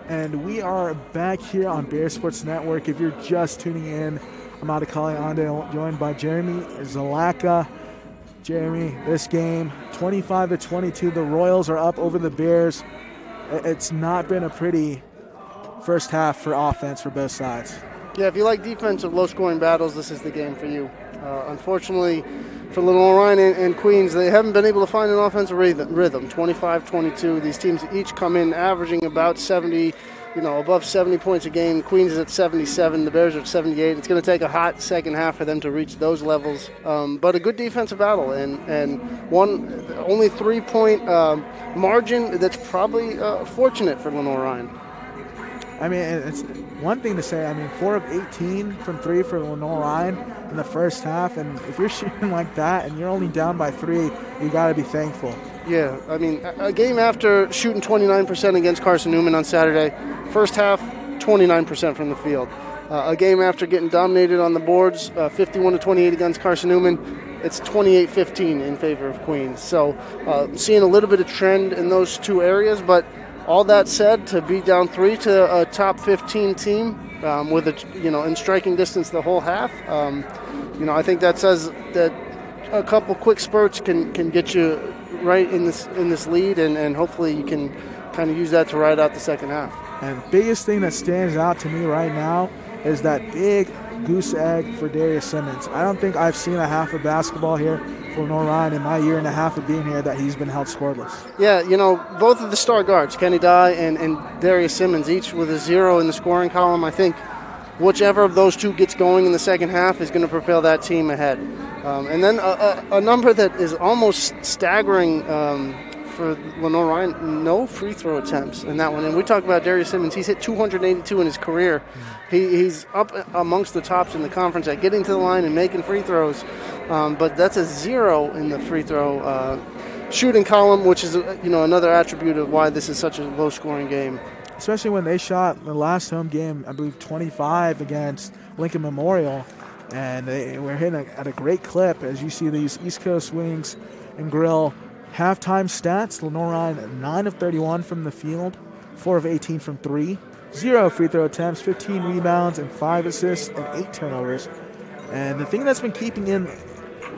And we are back here on Bear Sports Network. If you're just tuning in, I'm out of Caliande, joined by Jeremy Zalaka. Jeremy, this game, 25-22. The Royals are up over the Bears. It's not been a pretty first half for offense for both sides.
Yeah, if you like defensive, low-scoring battles, this is the game for you. Unfortunately, for Lenoir-Rhyne and Queens, they haven't been able to find an offensive rhythm. 25-22. These teams each come in averaging about 70, above 70 points a game. Queens is at 77. The Bears are at 78. It's going to take a hot second half for them to reach those levels. But a good defensive battle and one only 3-point margin that's probably fortunate for Lenoir-Rhyne.
I mean, it's one thing to say. I mean, 4 of 18 from 3 for Lenoir-Rhyne in the first half, and if you're shooting like that and you're only down by 3, you got to be thankful.
Yeah, I mean, a game after shooting 29% against Carson Newman on Saturday, first half 29% from the field. A game after getting dominated on the boards, 51-28 against Carson Newman, it's 28-15 in favor of Queens. So seeing a little bit of trend in those two areas, but all that said, to be down 3 to a top 15 team with in striking distance the whole half, I think that says that a couple quick spurts can get you right in this lead, and hopefully you can kind of use that to ride out the second half.
And the biggest thing that stands out to me right now is that big goose egg for Darius Simmons. I don't think I've seen a half of basketball here for Lenoir-Rhyne in my year and a half of being here that he's been held scoreless.
Yeah, both of the star guards, Kenny Dye and Darius Simmons, each with a 0 in the scoring column. I think whichever of those two gets going in the second half is going to propel that team ahead. And then a number that is almost staggering for Lenoir-Rhyne, no free throw attempts in that one. And we talk about Darius Simmons. He's hit 282 in his career. He's up amongst the tops in the conference at getting to the line and making free throws. But that's a 0 in the free throw shooting column, which is another attribute of why this is such a low-scoring game.
Especially when they shot the last home game, I believe 25 against Lincoln Memorial, and they were hitting at a great clip. As you see these East Coast Wings and Grill halftime stats, Lenoir-Rhyne 9 of 31 from the field, 4 of 18 from 3, 0 free throw attempts, 15 rebounds, and 5 assists and 8 turnovers. And the thing that's been keeping in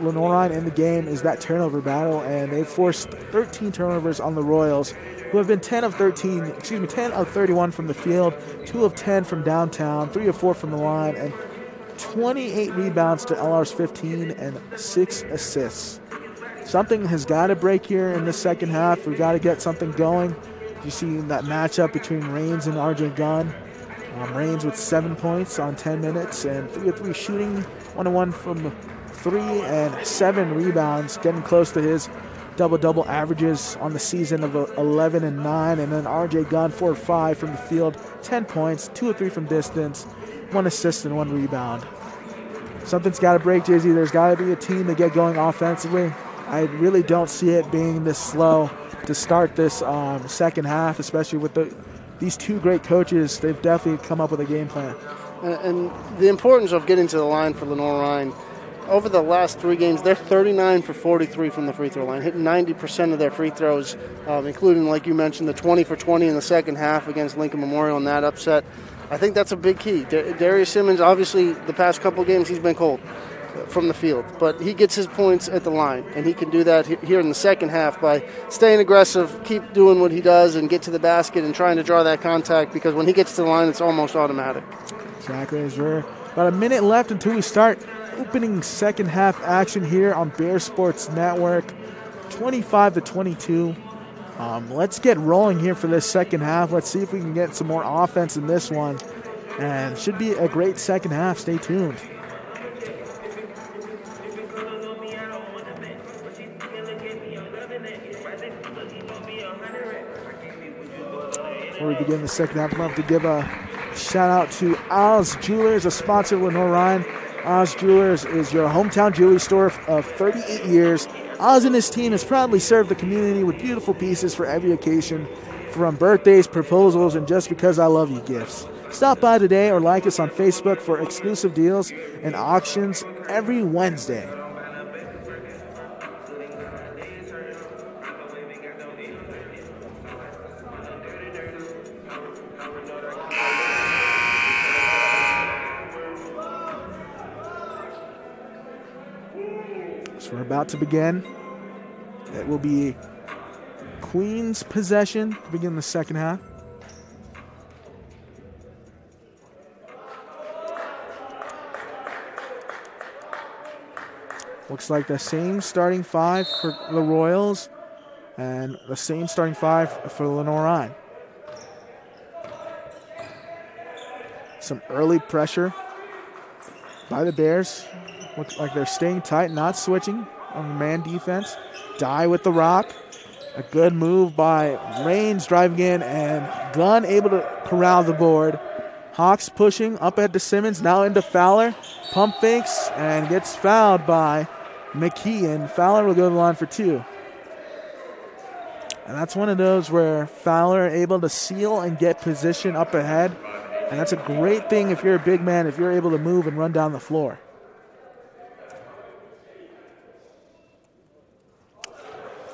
Lenoir-Rhyne in the game is that turnover battle, and they've forced 13 turnovers on the Royals, who have been 10 of 31 from the field, 2 of 10 from downtown, 3 of 4 from the line, and 28 rebounds to LR's 15 and 6 assists. Something has got to break here in the second half. We've got to get something going. You see that matchup between Raines and RJ Gunn. Raines with 7 points on 10 minutes and 3 of 3 shooting, 1-1 from 3 and 7 rebounds, getting close to his double-double averages on the season of 11 and 9. And then RJ Gunn 4 of 5 from the field, 10 points, 2 of 3 from distance, 1 assist and 1 rebound. Something's got to break, Jay-Z. There's got to be a team to get going offensively. I really don't see it being this slow to start this second half, especially with these two great coaches. They've definitely come up with a game plan.
And the importance of getting to the line for Lenoir-Rhyne, over the last 3 games, they're 39 for 43 from the free throw line, hitting 90% of their free throws, including, like you mentioned, the 20 for 20 in the second half against Lincoln Memorial in that upset. I think that's a big key. Darius Simmons, obviously, the past couple games, he's been cold from the field, but he gets his points at the line, and he can do that here in the second half by staying aggressive, keep doing what he does, and get to the basket and trying to draw that contact, because when he gets to the line, it's almost automatic.
Exactly. There's about a minute left until we start opening second half action here on Bear Sports Network. 25-22. Let's get rolling here for this second half. Let's see if we can get some more offense in this one, and should be a great second half. Stay tuned. Before we begin the second half, I'd love to give a shout out to Oz Jewelers, a sponsor of Lenoir-Rhyne. Oz Jewelers is your hometown jewelry store of 38 years. Oz and his team has proudly served the community with beautiful pieces for every occasion, from birthdays, proposals, and just because I love you gifts. Stop by today or like us on Facebook for exclusive deals and auctions every Wednesday. about to begin. It will be Queens possession to begin the second half. Looks like the same starting five for the Royals and the same starting five for Lenoir-Rhyne. Some early pressure by the Bears. Looks like they're staying tight, not switching on the man defense. Dye with the rock. A good move by Raines driving in, and Gunn able to corral the board. Hawks pushing up ahead to Simmons, now into Fowler. Pump fakes and gets fouled by McKee, and Fowler will go to the line for 2. And that's one of those where Fowler able to seal and get position up ahead. And that's a great thing if you're a big man, if you're able to move and run down the floor.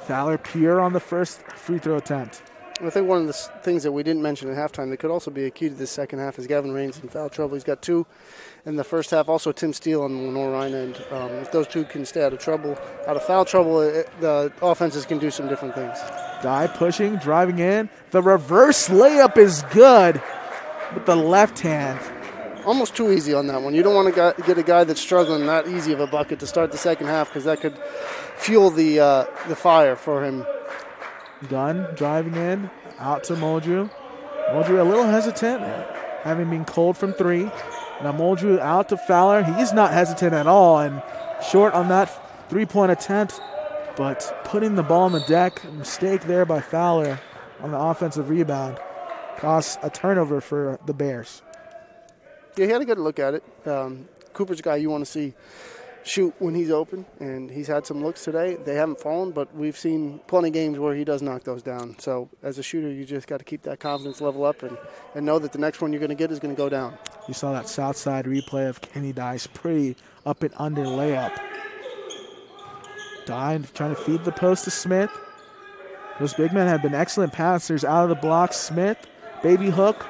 Fowler pure on the first free throw attempt.
I think one of the things that we didn't mention at halftime that could also be a key to this second half is Gavin Raines in foul trouble. He's got 2 in the first half. Also Tim Steele on the Lenoir-Rhyne end. If those 2 can stay out of foul trouble, the offenses can do some different things.
Dye pushing, driving in. The reverse layup is good with the left hand.
Almost too easy on that one. You don't want to get a guy that's struggling that easy of a bucket to start the second half, because that could fuel the fire for him.
Gunn driving in, out to Muldrew. Muldrew a little hesitant, having been cold from 3. Now Muldrew out to Fowler. He's not hesitant at all, and short on that 3-point attempt, but putting the ball on the deck. A mistake there by Fowler on the offensive rebound. Costs a turnover for the Bears.
Yeah, he had a good look at it. Cooper's a guy you want to see shoot when he's open, and he's had some looks today. They haven't fallen, but we've seen plenty of games where he does knock those down. So as a shooter, you just got to keep that confidence level up and know that the next one you're going to get is going to go down.
You saw that south side replay of Kenny Dye's pretty up and under layup. Dye trying to feed the post to Smith. Those big men have been excellent passers out of the block. Smith, baby hook.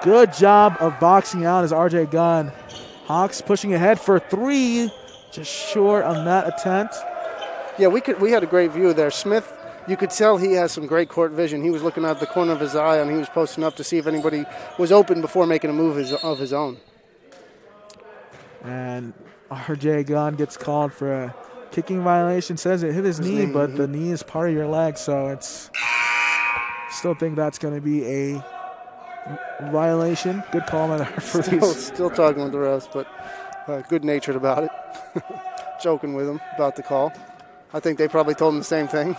Good job of boxing out as RJ Gunn. Hawks pushing ahead for 3. Just short on that attempt.
Yeah, we had a great view there. Smith, you could tell he has some great court vision. He was looking out the corner of his eye, and he was posting up to see if anybody was open before making a move of his own.
And RJ Gunn gets called for a kicking violation. Says it hit his knee, but the knee is part of your leg, so it's still think that's going to be a violation. Good call by the referees.
Still talking with the refs, but good-natured about it. Joking with him about the call. I think they probably told him the same thing.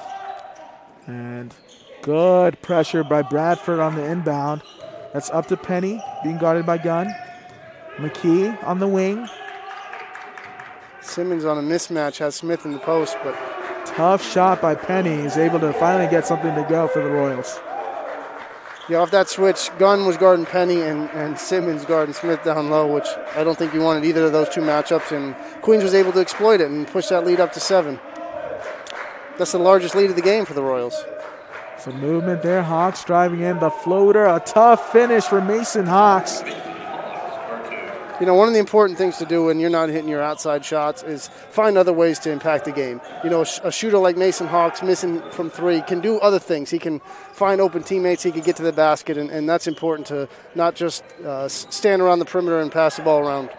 And good pressure by Bradford on the inbound. That's up to Penny, being guarded by Gunn. McKee on the wing.
Simmons on a mismatch has Smith in the post, but
tough shot by Penny. He's able to finally get something to go for the Royals.
Yeah, off that switch, Gunn was guarding Penny and Simmons guarding Smith down low, which I don't think you wanted either of those 2 matchups, and Queens was able to exploit it and push that lead up to 7. That's the largest lead of the game for the Royals.
Some movement there. Hawks driving in the floater. A tough finish for Mason Hawks.
You know, one of the important things to do when you're not hitting your outside shots is find other ways to impact the game. You know, a shooter like Mason Hawks missing from 3 can do other things. He can find open teammates. He can get to the basket, and that's important to not just stand around the perimeter and pass the ball around.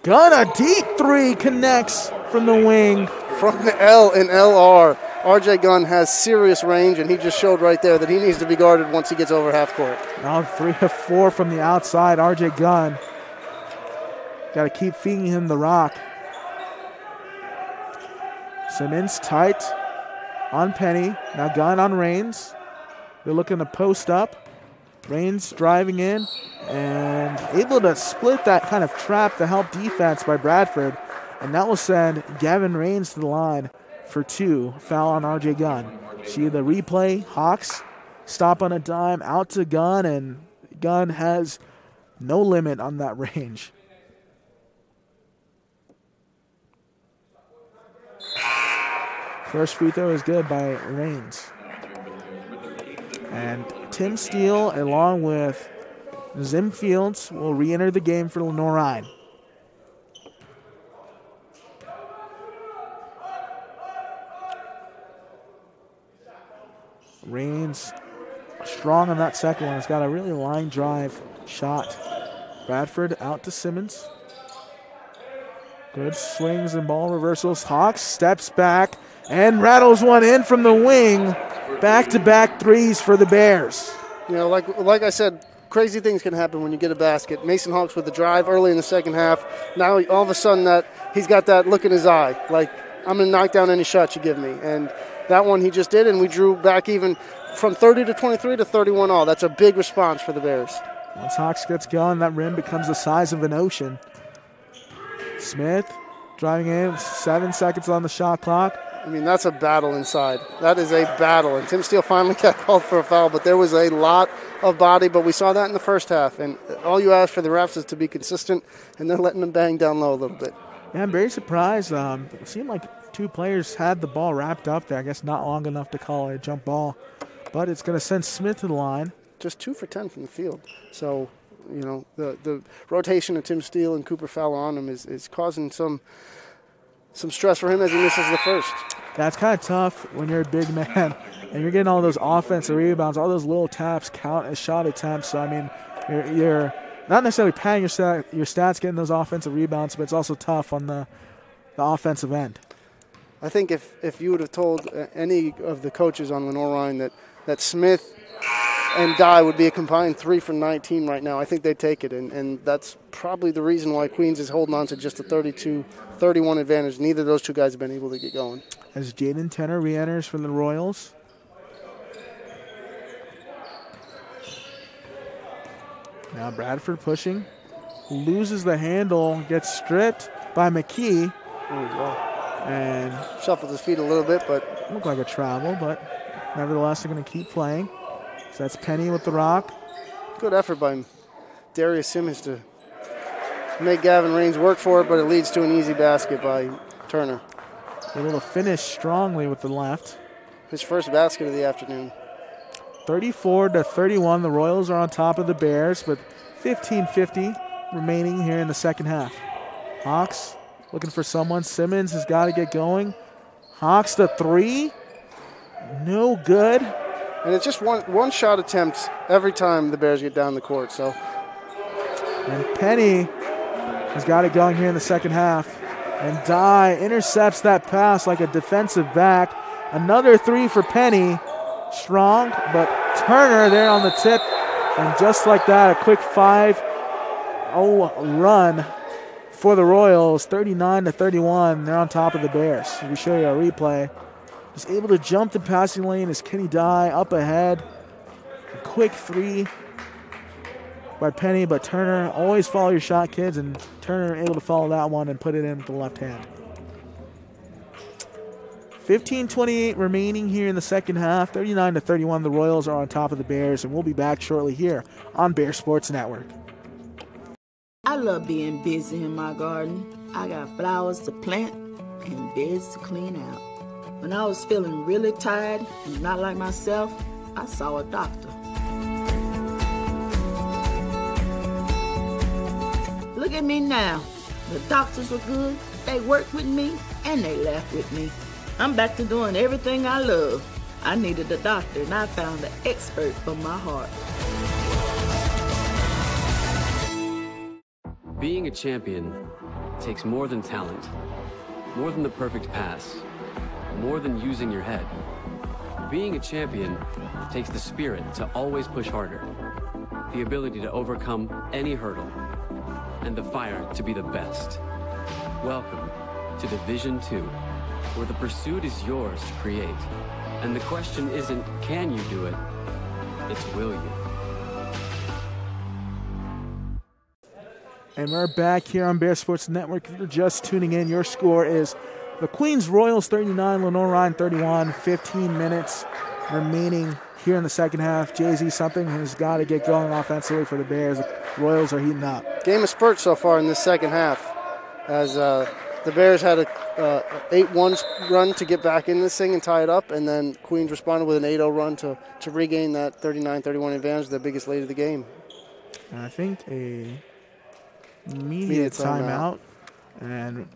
Gunn, a deep 3 connects from the wing.
From the L in LR, RJ Gunn has serious range, and he just showed right there that he needs to be guarded once he gets over half court.
Now 3 of 4 from the outside, RJ Gunn. Got to keep feeding him the rock. Simmons tight on Penny. Now Gunn on Raines. They're looking to post up. Raines driving in and able to split that kind of trap to help defense by Bradford. And that will send Gavin Raines to the line for 2. Foul on RJ Gunn. See the replay. Hawks stop on a dime out to Gunn, and Gunn has no limit on that range. First free throw is good by Raines. And Tim Steele, along with Zim Fields, will re-enter the game for Lenoir-Rhyne. Reigns strong on that second one. It's got a really line drive shot. Bradford out to Simmons. Good swings and ball reversals. Hawks steps back and rattles one in from the wing. Back-to-back threes for the Bears.
You know, like I said, crazy things can happen when you get a basket. Mason Hawks with the drive early in the second half. Now all of a sudden that he's got that look in his eye, like I'm going to knock down any shot you give me. And that one he just did, and we drew back even from 30 to 23 to 31 all. That's a big response for the Bears.
Once Hawks gets going, that rim becomes the size of an ocean. Smith driving in, 7 seconds on the shot clock.
I mean, that's a battle inside. That is a battle. And Tim Steele finally got called for a foul, but there was a lot of body. But we saw that in the first half. And all you ask for the refs is to be consistent, and they're letting them bang down low a little bit.
Yeah, I'm very surprised. It seemed like 2 players had the ball wrapped up there. I guess not long enough to call it a jump ball. But it's going to send Smith to the line.
Just 2 for 10 from the field. So, you know, the rotation of Tim Steele and Cooper Fowler on him is causing some stress for him as he misses the first.
That's kind of tough when you're a big man and you're getting all those offensive rebounds. All those little taps count as shot attempts. So, I mean, you're not necessarily padding your stats getting those offensive rebounds, but it's also tough on the offensive end.
I think if you would have told any of the coaches on Lenoir-Rhyne that Smith and Dye would be a combined 3 for 19 right now, I think they'd take it. And that's probably the reason why Queens is holding on to just a 32-31 advantage. Neither of those 2 guys have been able to get going.
As Jaden Tenner re-enters for the Royals. Now Bradford pushing. Loses the handle, gets stripped by McKee. And
shuffled his feet a little bit, but
looked like a travel, but nevertheless they're going to keep playing. So that's Penny with the rock.
Good effort by Darius Simmons to make Gavin Raines work for it, but it leads to an easy basket by Turner.
Able to finish strongly with the left.
His first basket of the afternoon.
34-31, the Royals are on top of the Bears with 15:50 remaining here in the second half. Hawks looking for someone. Simmons has got to get going. Hawks the 3. No good.
And it's just one shot attempt every time the Bears get down the court. So,
and Penny has got it going here in the second half. And Dye intercepts that pass like a defensive back. Another 3 for Penny. Strong, but Turner there on the tip. And just like that, a quick 5-0 run for the Royals, 39-31. They're on top of the Bears. We show you a replay. Was able to jump the passing lane as Kenny Dye up ahead. A quick 3 by Penny, but Turner, always follow your shot, kids, and Turner able to follow that one and put it in with the left hand. 15:28 remaining here in the second half. 39-31, the Royals are on top of the Bears, and we'll be back shortly here on Bear Sports Network.
I love being busy in my garden. I got flowers to plant and beds to clean out. When I was feeling really tired and not like myself, I saw a doctor. Look at me now. The doctors were good, they worked with me, and they laughed with me. I'm back to doing everything I love. I needed a doctor, and I found the expert for my heart.
Being a champion takes more than talent, more than the perfect pass, more than using your head. Being a champion takes the spirit to always push harder, the ability to overcome any hurdle, and the fire to be the best. Welcome to Division 2, where the pursuit is yours to create. And the question isn't, can you do it? It's, will you?
And we're back here on Bear Sports Network. If you're just tuning in, your score is the Queens Royals 39, Lenoir-Rhyne 31. 15 minutes remaining here in the second half. Jay-Z, something has got to get going offensively for the Bears. The Royals are heating up.
Game of spurts so far in this second half, as the Bears had a 8-1 run to get back in this thing and tie it up, and then Queens responded with an 8-0 run to regain that 39-31 advantage, the biggest lead of the game.
And I think a immediate timeout. And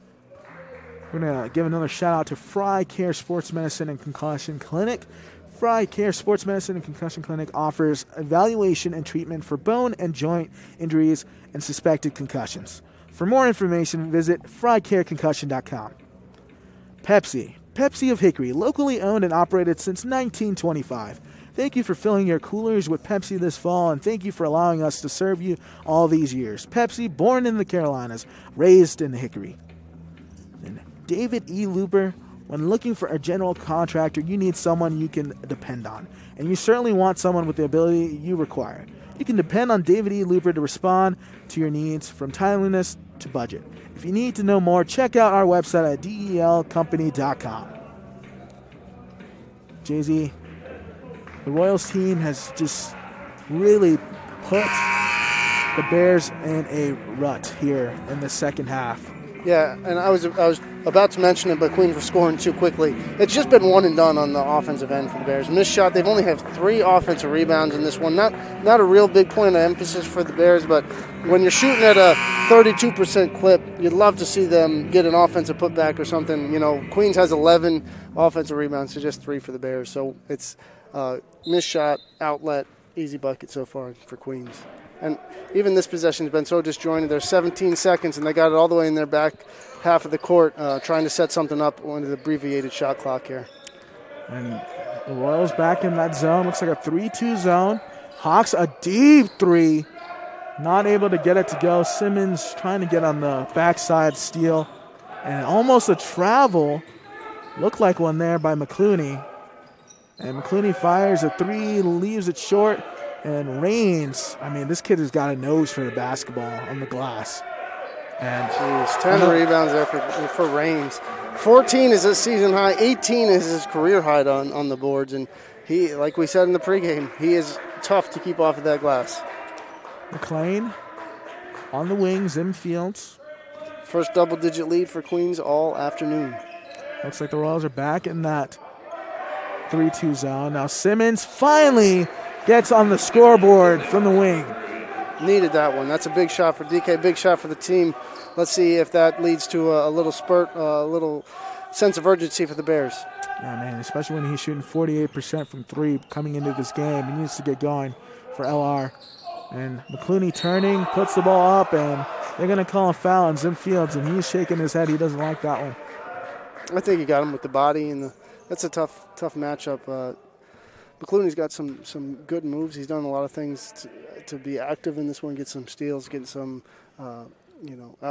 We're going to give another shout out to Fry Care Sports Medicine and Concussion Clinic. Fry Care Sports Medicine and Concussion Clinic offers evaluation and treatment for bone and joint injuries and suspected concussions. For more information, visit frycareconcussion.com. Pepsi. Pepsi of Hickory, locally owned and operated since 1925. Thank you for filling your coolers with Pepsi this fall, and thank you for allowing us to serve you all these years. Pepsi, born in the Carolinas, raised in Hickory. And David E. Looper. When looking for a general contractor, you need someone you can depend on, and you certainly want someone with the ability you require. You can depend on David E. Looper to respond to your needs from timeliness to budget. If you need to know more, check out our website at delcompany.com. Jay-Z, the Royals team has just really put the Bears in a rut here in the second half.
Yeah, and I was about to mention it, but Queens were scoring too quickly. It's just been one and done on the offensive end for the Bears. Missed shot. They've only have 3 offensive rebounds in this one. Not a real big point of emphasis for the Bears, but when you're shooting at a 32% clip, you'd love to see them get an offensive putback or something. You know, Queens has 11 offensive rebounds to just 3 for the Bears. So it's missed shot, outlet, easy bucket so far for Queens. And even this possession has been so disjointed. There's 17 seconds, and they got it all the way in their back half of the court, trying to set something up on the abbreviated shot clock here.
And the Royals back in that zone. Looks like a 3-2 zone. Hawks a deep 3. Not able to get it to go. Simmons trying to get on the backside steal. And almost a travel. Looked like one there by McClooney. And McClooney fires a 3, leaves it short. And Raines, I mean, this kid has got a nose for the basketball on the glass. And
10 rebounds there for Raines. 14 is his season high. 18 is his career high on the boards. And he, like we said in the pregame, he is tough to keep off of that glass.
McLean on the wing, Zim Fields.
First double-digit lead for Queens all afternoon.
Looks like the Royals are back in that 3-2 zone. Now Simmons finally gets on the scoreboard from the wing.
Needed that one. That's a big shot for DK, big shot for the team. Let's see if that leads to a little spurt, a little sense of urgency for the Bears.
Yeah, man, especially when he's shooting 48% from 3 coming into this game. He needs to get going for LR. And McClooney turning, puts the ball up, and they're going to call a foul on Zim Fields, and he's shaking his head. He doesn't like that one.
I think he got him with the body, and that's a tough matchup. McClooney's got some good moves. He's done a lot of things to be active in this one, get some steals, get some out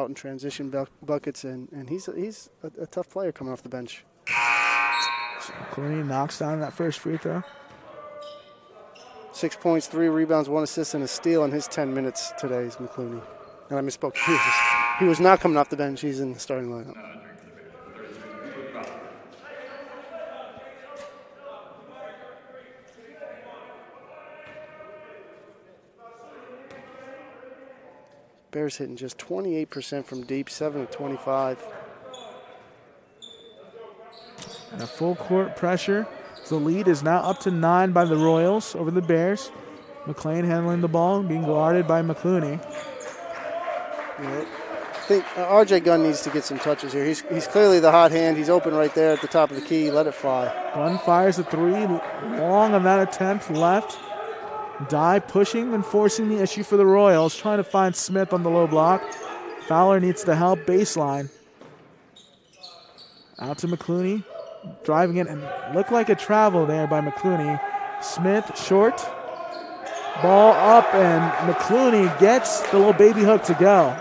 in transition buckets, and he's a tough player coming off the bench.
McClooney knocks down that first free throw.
6 points, 3 rebounds, 1 assist, and a steal in his 10 minutes today is McClooney. And I misspoke. He was not coming off the bench. He's in the starting lineup. Bears hitting just 28% from deep, 7 of 25.
And a full court pressure. The lead is now up to 9 by the Royals over the Bears. McLean handling the ball, being guarded by McClooney.
Yeah, I think R.J. Gunn needs to get some touches here. He's clearly the hot hand. He's open right there at the top of the key. Let it fly.
Gunn fires a 3, long on that attempt, left. Dye pushing and forcing the issue for the Royals, trying to find Smith on the low block. Fowler needs the help, baseline. Out to McClooney, driving it, and looked like a travel there by McClooney. Smith short, ball up, and McClooney gets the little baby hook to go.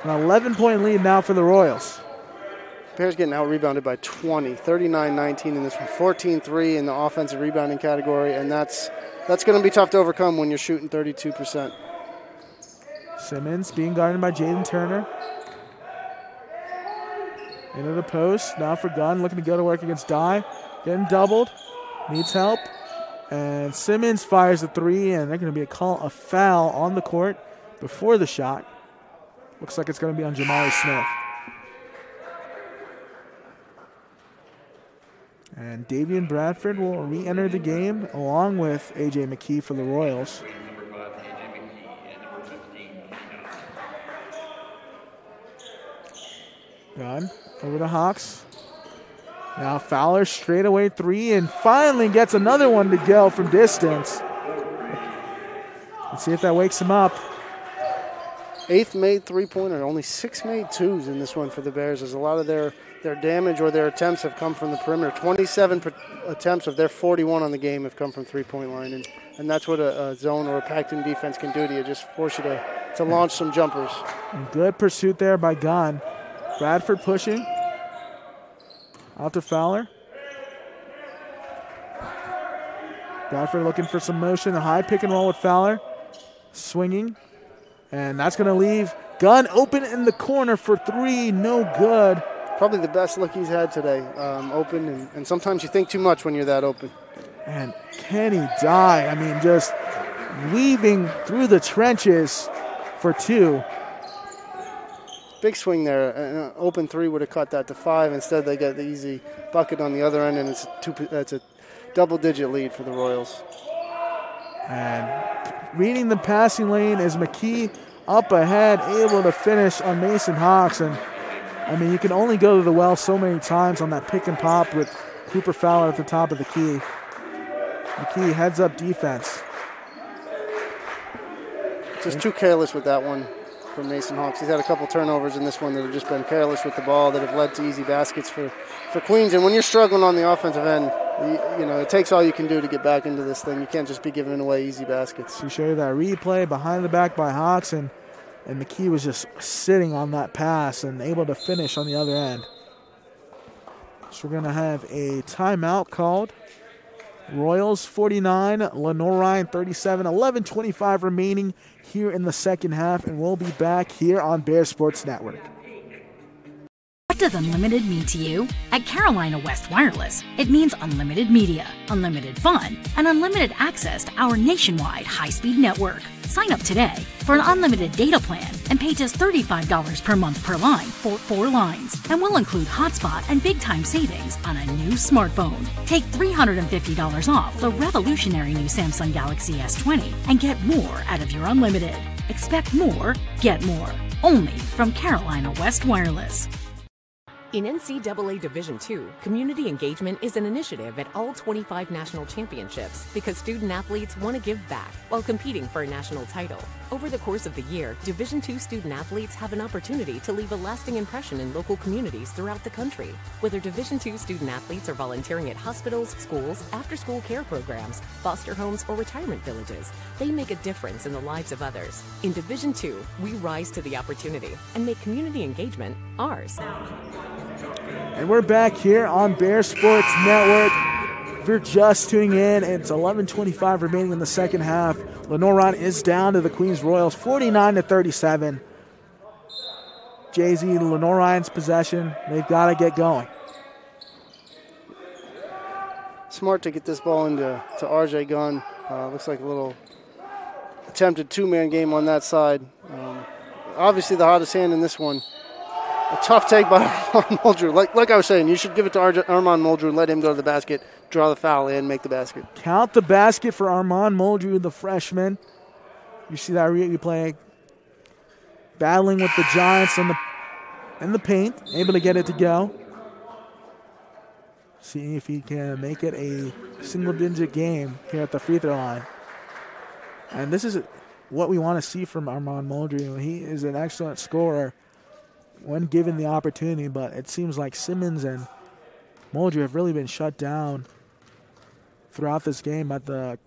An 11-point lead now for the Royals.
Bears getting out-rebounded by 20, 39-19 in this one, 14-3 in the offensive rebounding category, and that's going to be tough to overcome when you're shooting 32%.
Simmons being guarded by Jaden Turner. Into the post, now for Gunn, looking to go to work against Dye. Getting doubled, needs help. And Simmons fires a 3, and they're going to be a foul on the court before the shot. Looks like it's going to be on Jamari Smith. And Davian Bradford will re-enter the game along with A.J. McKee for the Royals. Gunn over to Hawks. Now Fowler straightaway three and finally gets another one to go from distance. Let's see if that wakes him up.
8th made three-pointer, only 6 made twos in this one for the Bears, as a lot of their damage or their attempts have come from the perimeter. 27 attempts of their 41 on the game have come from three-point line, and that's what a zone or a packed-in defense can do to you, just force you to launch some jumpers.
And good pursuit there by Gunn. Bradford pushing. Out to Fowler. Bradford looking for some motion, a high pick and roll with Fowler. Swinging. And that's going to leave Gunn open in the corner for three. No good.
Probably the best look he's had today, open. And sometimes you think too much when you're that open.
And Kenny Dye, I mean, just weaving through the trenches for two.
Big swing there. An open three would have cut that to 5. Instead, they got the easy bucket on the other end, and it's a double-digit lead for the Royals.
And reading the passing lane is McKee up ahead, able to finish on Mason Hawks. And, I mean, you can only go to the well so many times on that pick and pop with Cooper Fowler at the top of the key. McKee heads up defense.
Just too careless with that one from Mason Hawks. He's had a couple turnovers in this one that have just been careless with the ball that have led to easy baskets for Queens. And when you're struggling on the offensive end, you know, it takes all you can do to get back into this thing. You can't just be giving away easy baskets.
You show you that replay behind the back by Hawks, and McKee was just sitting on that pass and able to finish on the other end. So we're going to have a timeout called. Royals 49, Lenoir-Rhyne 37, 11:25 remaining here in the second half, and we'll be back here on Bear Sports Network.
What does unlimited mean to you? At Carolina West Wireless, it means unlimited media, unlimited fun, and unlimited access to our nationwide high-speed network. Sign up today for an unlimited data plan and pay just $35 per month per line for 4 lines. And we'll include hotspot and big-time savings on a new smartphone. Take $350 off the revolutionary new Samsung Galaxy S20 and get more out of your unlimited. Expect more, get more. Only from Carolina West Wireless.
In NCAA Division II, community engagement is an initiative at all 25 national championships because student athletes want to give back while competing for a national title. Over the course of the year, Division II student athletes have an opportunity to leave a lasting impression in local communities throughout the country. Whether Division II student athletes are volunteering at hospitals, schools, after-school care programs, foster homes, or retirement villages, they make a difference in the lives of others. In Division II, we rise to the opportunity and make community engagement ours.
And we're back here on Bear Sports Network. If you're just tuning in, it's 11:25 remaining in the second half. Lenoir-Rhyne is down to the Queens Royals, 49-37. Jay-Z, Lenoir-Rhyne's possession. They've got to get going.
Smart to get this ball into RJ Gunn. Looks like a little attempted two-man game on that side. Obviously the hottest hand in this one. A tough take by Armand Muldrew. Like I was saying, you should give it to Armand Muldrew and let him go to the basket, draw the foul in, make the basket.
Count the basket for Armand Muldrew, the freshman. You see that replay. Battling with the Giants in the paint, able to get it to go. See if he can make it a single-digit game here at the free throw line. And this is what we want to see from Armand Muldrew. He is an excellent scorer when given the opportunity, but it seems like Simmons and Muldrew have really been shut down throughout this game at the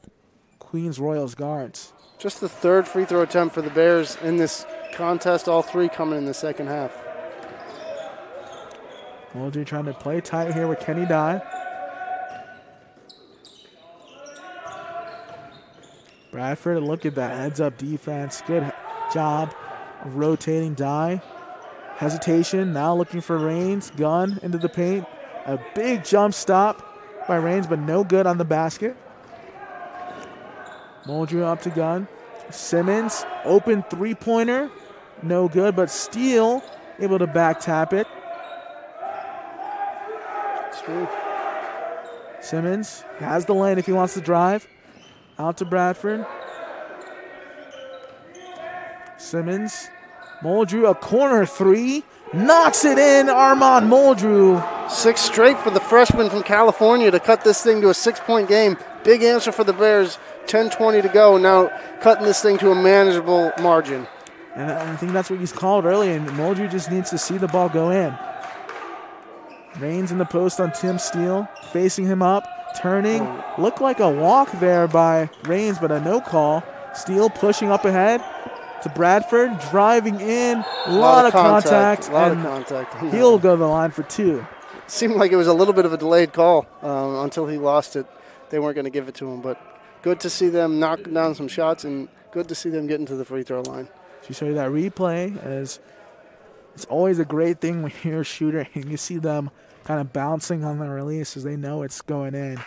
Queens Royals guards.
Just the third free throw attempt for the Bears in this contest, all 3 coming in the second half.
Muldrew trying to play tight here with Kenny Dye. Bradford, look at that heads-up defense. Good job of rotating Dye. Hesitation, now looking for Raines. Gunn into the paint. A big jump stop by Raines, but no good on the basket. Muldrew up to Gunn. Simmons, open three-pointer. No good, but Steele able to back tap it.
Smooth.
Simmons has the lane if he wants to drive. Out to Bradford. Simmons. Muldrew, a corner three. knocks it in. Armand Muldrew.
6 straight for the freshman from California to cut this thing to a 6-point game. Big answer for the Bears. 10:20 to go. Now cutting this thing to a manageable margin.
And I think that's what he's called early, and Muldrew just needs to see the ball go in. Raines in the post on Tim Steele, facing him up, turning. Looked like a walk there by Raines, but a no call. Steele pushing up ahead to Bradford, driving in. A lot of contact. He'll go to the line for 2.
Seemed like it was a little bit of a delayed call until he lost it. They weren't going to give it to him, but good to see them knocking down some shots and good to see them getting to the free throw line.
To show you that replay, as it's always a great thing when you're a shooter and you see them kind of bouncing on the release as they know it's going in.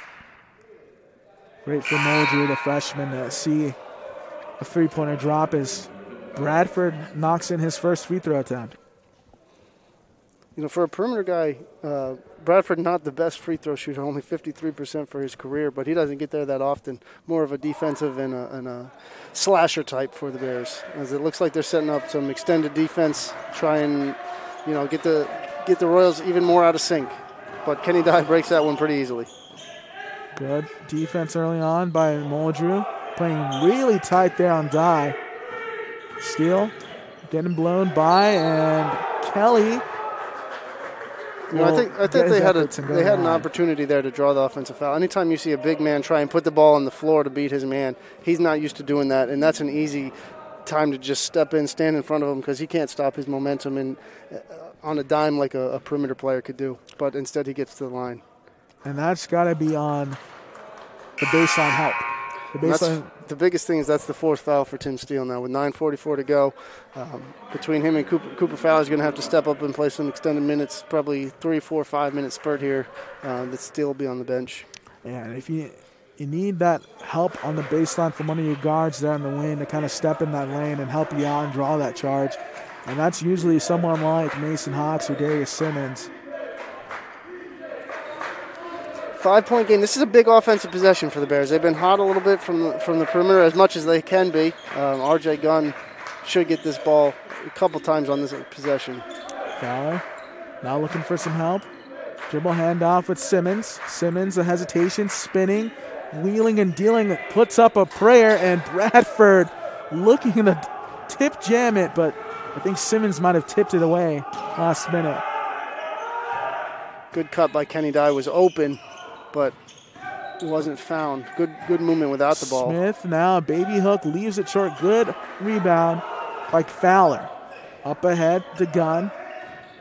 Great for Muldrew, the freshman, to see a three-pointer drop as Bradford knocks in his first free throw attempt.
You know, for a perimeter guy, Bradford not the best free throw shooter, only 53% for his career, but he doesn't get there that often. More of a defensive and a slasher type for the Bears, as it looks like they're setting up some extended defense, try and, you know, get the Royals even more out of sync. But Kenny Dye breaks that one pretty easily.
Good defense early on by Muldrew, playing really tight there on Dye. Steele getting blown by, and Kelly.
You know, I think they had an opportunity there to draw the offensive foul. Anytime you see a big man try and put the ball on the floor to beat his man, he's not used to doing that, and that's an easy time to just step in, stand in front of him, because he can't stop his momentum and on a dime like a perimeter player could do. But instead he gets to the line.
And that's got to be on the baseline help.
The biggest thing is that's the 4th foul for Tim Steele now with 9:44 to go. Between him and Cooper Fowler is going to have to step up and play some extended minutes, probably 3, 4, 5 minute spurt here. That Steele will be on the bench.
Yeah, and if you need that help on the baseline from one of your guards there in the wing to kind of step in that lane and help you out and draw that charge. And that's usually someone like Mason Hawks or Darius Simmons.
5-point game. This is a big offensive possession for the Bears. They've been hot a little bit from the perimeter as much as they can be. R.J. Gunn should get this ball a couple times on this possession.
Fowler now looking for some help. Dribble handoff with Simmons. Simmons, a hesitation, spinning, wheeling and dealing. Puts up a prayer, and Bradford looking to tip jam it, but I think Simmons might have tipped it away last minute.
Good cut by Kenny Dye. Was open, but it wasn't found. Good movement without the ball.
Smith now, baby hook, leaves it short. Good rebound by Fowler. Up ahead to Gunn.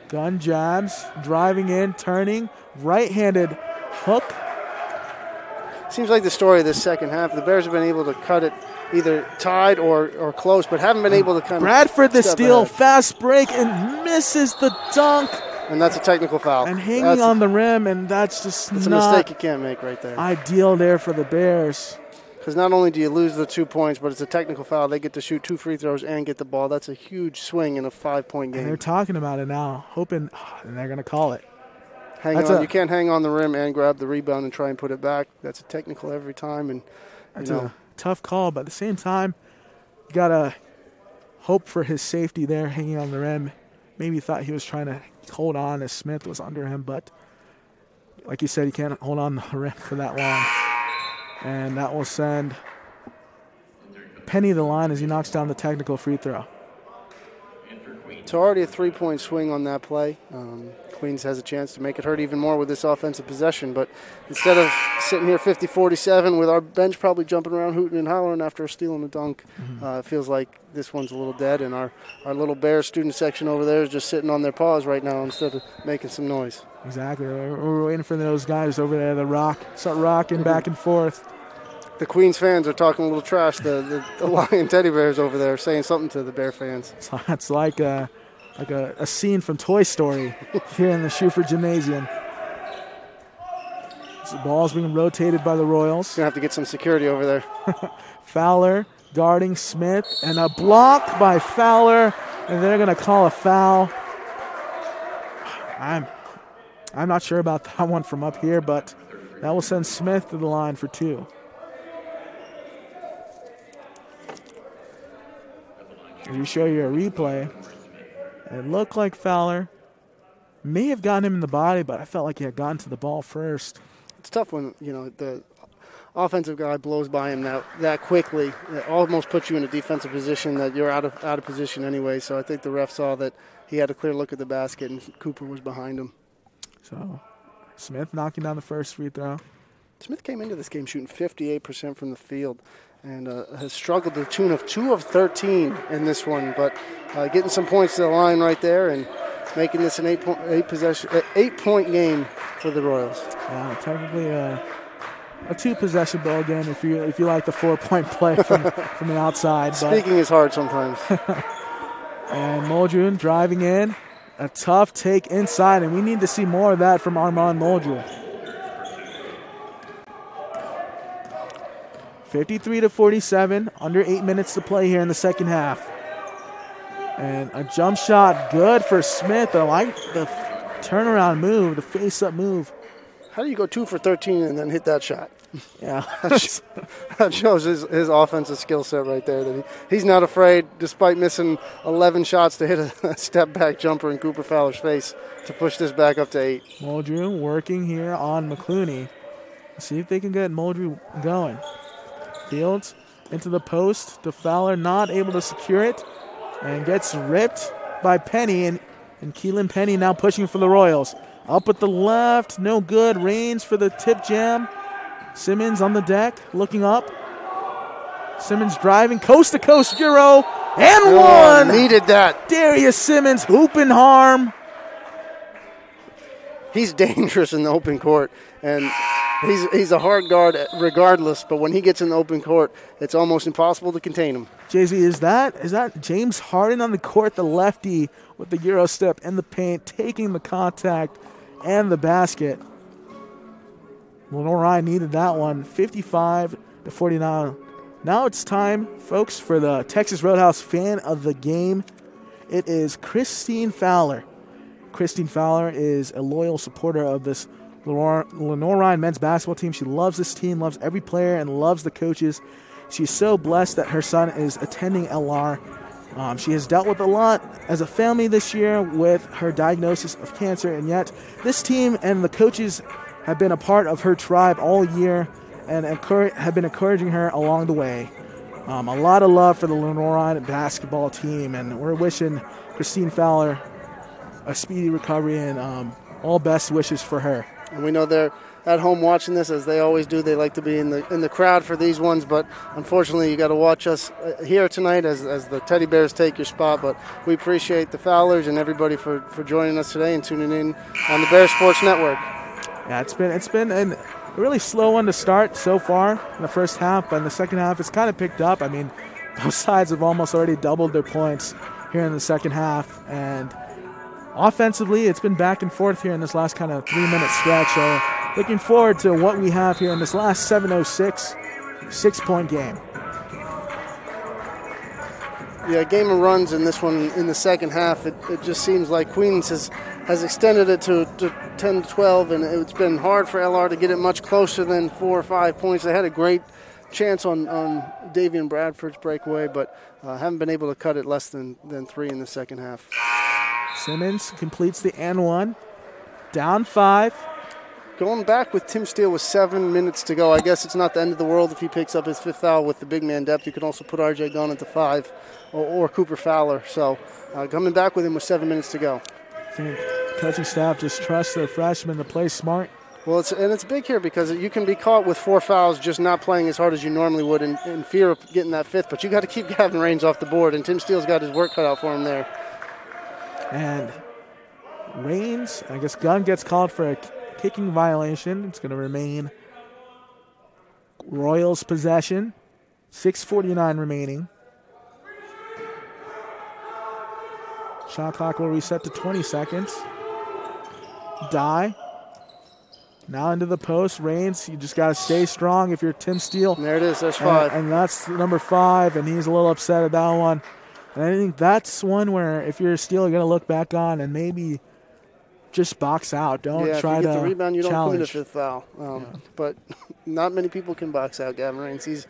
Gunn jabs, driving in, turning, right-handed hook.
Seems like the story of this second half. The Bears have been able to cut it either tied or close, but haven't been able to kind of
Bradford the steal, fast break, and misses the dunk.
And that's a technical foul.
And hanging on the rim, and that's just
a mistake you can't make right there.
Ideal there for the Bears.
Because not only do you lose the 2 points, but it's a technical foul. They get to shoot 2 free throws and get the ball. That's a huge swing in a 5-point game.
And they're talking about it now, hoping, and they're going to call it.
You can't hang on the rim and grab the rebound and try and put it back. That's a technical every time. And
that's a tough call, but at the same time, you got to hope for his safety there, hanging on the rim. Maybe thought he was trying to hold on as Smith was under him, but like you said, he can't hold on the rim for that long. And that will send Penny to the line as he knocks down the technical free throw.
It's already a 3-point swing on that play. Queens has a chance to make it hurt even more with this offensive possession, but instead of sitting here 50-47 with our bench probably jumping around hooting and hollering after stealing a dunk, it feels like this one's a little dead, and our little Bears student section over there is just sitting on their paws right now instead of making some noise.
Exactly. We're waiting for those guys over there to start rocking back and forth.
The Queens fans are talking a little trash. The Lion teddy bears over there saying something to the Bear fans.
It's like a scene from Toy Story here in the Schuford Gymnasium. So the ball's being rotated by the Royals.
Gonna have to get some security over there.
Fowler guarding Smith, and a block by Fowler, and they're gonna call a foul. I'm not sure about that one from up here, but that will send Smith to the line for 2. As we show you a replay, It looked like Fowler may have gotten him in the body, but I felt like he had gotten to the ball first.
It's tough when, the offensive guy blows by him that quickly. It almost puts you in a defensive position that you're out of position anyway. So I think the ref saw that he had a clear look at the basket and Cooper was behind him.
So Smith knocking down the first free throw.
Smith came into this game shooting 58% from the field and has struggled to the tune of 2 of 13 in this one, but getting some points to the line right there and making this an 8-point game for the Royals.
Yeah, technically a 2-possession ball game if you like the 4-point play from the outside.
Speaking is hard sometimes.
And Muldrew driving in, a tough take inside, and we need to see more of that from Armand Muldrew. 53-47, under 8 minutes to play here in the second half. And a jump shot, good for Smith. I like the turnaround move, the face-up move.
How do you go 2 for 13 and then hit that shot?
Yeah.
That shows his offensive skill set right there. That he's not afraid, despite missing 11 shots, to hit a step-back jumper in Cooper Fowler's face to push this back up to 8.
Muldrew working here on McClooney. See if they can get Muldrew going. Fields into the post to Fowler, not able to secure it, and gets ripped by Penny, and Keelan Penny now pushing for the Royals. Up at the left, no good. Raines for the tip jam. Simmons on the deck, looking up. Simmons driving, coast-to-coast Euro, and one!
Needed that.
Darius Simmons, open harm.
He's dangerous in the open court, and he's a hard guard regardless, but when he gets in the open court, it's almost impossible to contain him.
Jay-Z, is that James Harden on the court, the lefty with the Euro step in the paint, taking the contact and the basket? Lenoir-Rhyne needed that one, 55-49. Now it's time, folks, for the Texas Roadhouse fan of the game. It is Christine Fowler. Christine Fowler is a loyal supporter of this Lenoir-Rhyne men's basketball team. She loves this team, loves every player, and loves the coaches. She's so blessed that her son is attending LR. She has dealt with a lot as a family this year with her diagnosis of cancer, and yet this team and the coaches have been a part of her tribe all year and have been encouraging her along the way. A lot of love for the Lenoir-Rhyne basketball team, and we're wishing Christine Fowler a speedy recovery and all best wishes for her.
And we know they're at home watching this, as they always do. They like to be in the crowd for these ones, but unfortunately you got to watch us here tonight as the Teddy Bears take your spot. But we appreciate the Fowlers and everybody for joining us today and tuning in on the Bears Sports Network.
Yeah, it's been a really slow one to start so far in the first half, but in the second half it's kind of picked up. I mean, both sides have almost already doubled their points here in the second half, and offensively it's been back and forth here in this last kind of 3-minute stretch. So looking forward to what we have here in this last 7:06 6-point game.
Yeah, game of runs in this one in the second half. It just seems like Queens has extended it to 10-12, and it's been hard for LR to get it much closer than 4 or 5 points. They had a great chance on Davian Bradford's breakaway, but haven't been able to cut it less than 3 in the second half.
Simmons completes the and one, down 5.
Going back with Tim Steele with 7 minutes to go. I guess it's not the end of the world if he picks up his 5th foul with the big man depth. You can also put R.J. Gunn at the 5 or Cooper Fowler. So coming back with him with 7 minutes to go.
I think coaching staff just trusts their freshmen to play smart.
Well, it's big here because you can be caught with 4 fouls just not playing as hard as you normally would in fear of getting that 5th. But you got to keep Gavin Raines off the board, and Tim Steele's got his work cut out for him there. And
Raines, I guess Gunn gets called for a kicking violation. It's going to remain Royals possession. 6:49 remaining. Shot clock will reset to 20 seconds. Die. Now into the post. Raines, you just got to stay strong if you're Tim Steele.
And there it is. That's 5.
And that's number 5, and he's a little upset at that one. And I think that's one where if you're Steele, you're going to look back on and maybe just box out. Don't try to
if you get the rebound, you
challenge.
Don't clean a 5th foul. But not many people can box out Gavin Raines. He's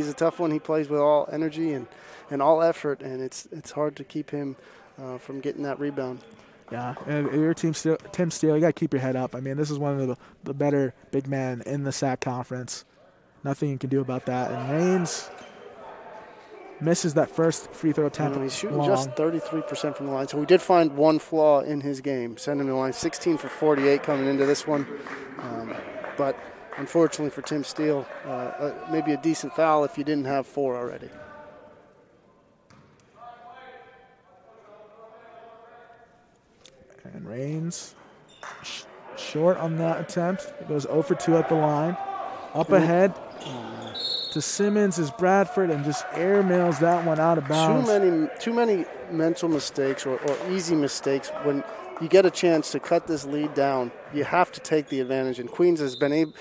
a tough one. He plays with all energy and all effort, and it's hard to keep him from getting that rebound.
Yeah, and your team, Tim Steele, you got to keep your head up. I mean, this is one of the better big men in the SAC conference. Nothing you can do about that. And Raines misses that first free throw attempt.
He's shooting just 33% from the line. So we did find one flaw in his game. Send him to the line, 16 for 48 coming into this one. But unfortunately for Tim Steele, maybe a decent foul if you didn't have 4 already.
And Raines short on that attempt. It goes 0 for 2 at the line. Up ahead to Simmons is Bradford and just airmails that one out of bounds.
Too many mental mistakes or easy mistakes. When you get a chance to cut this lead down, you have to take the advantage. And Queens has been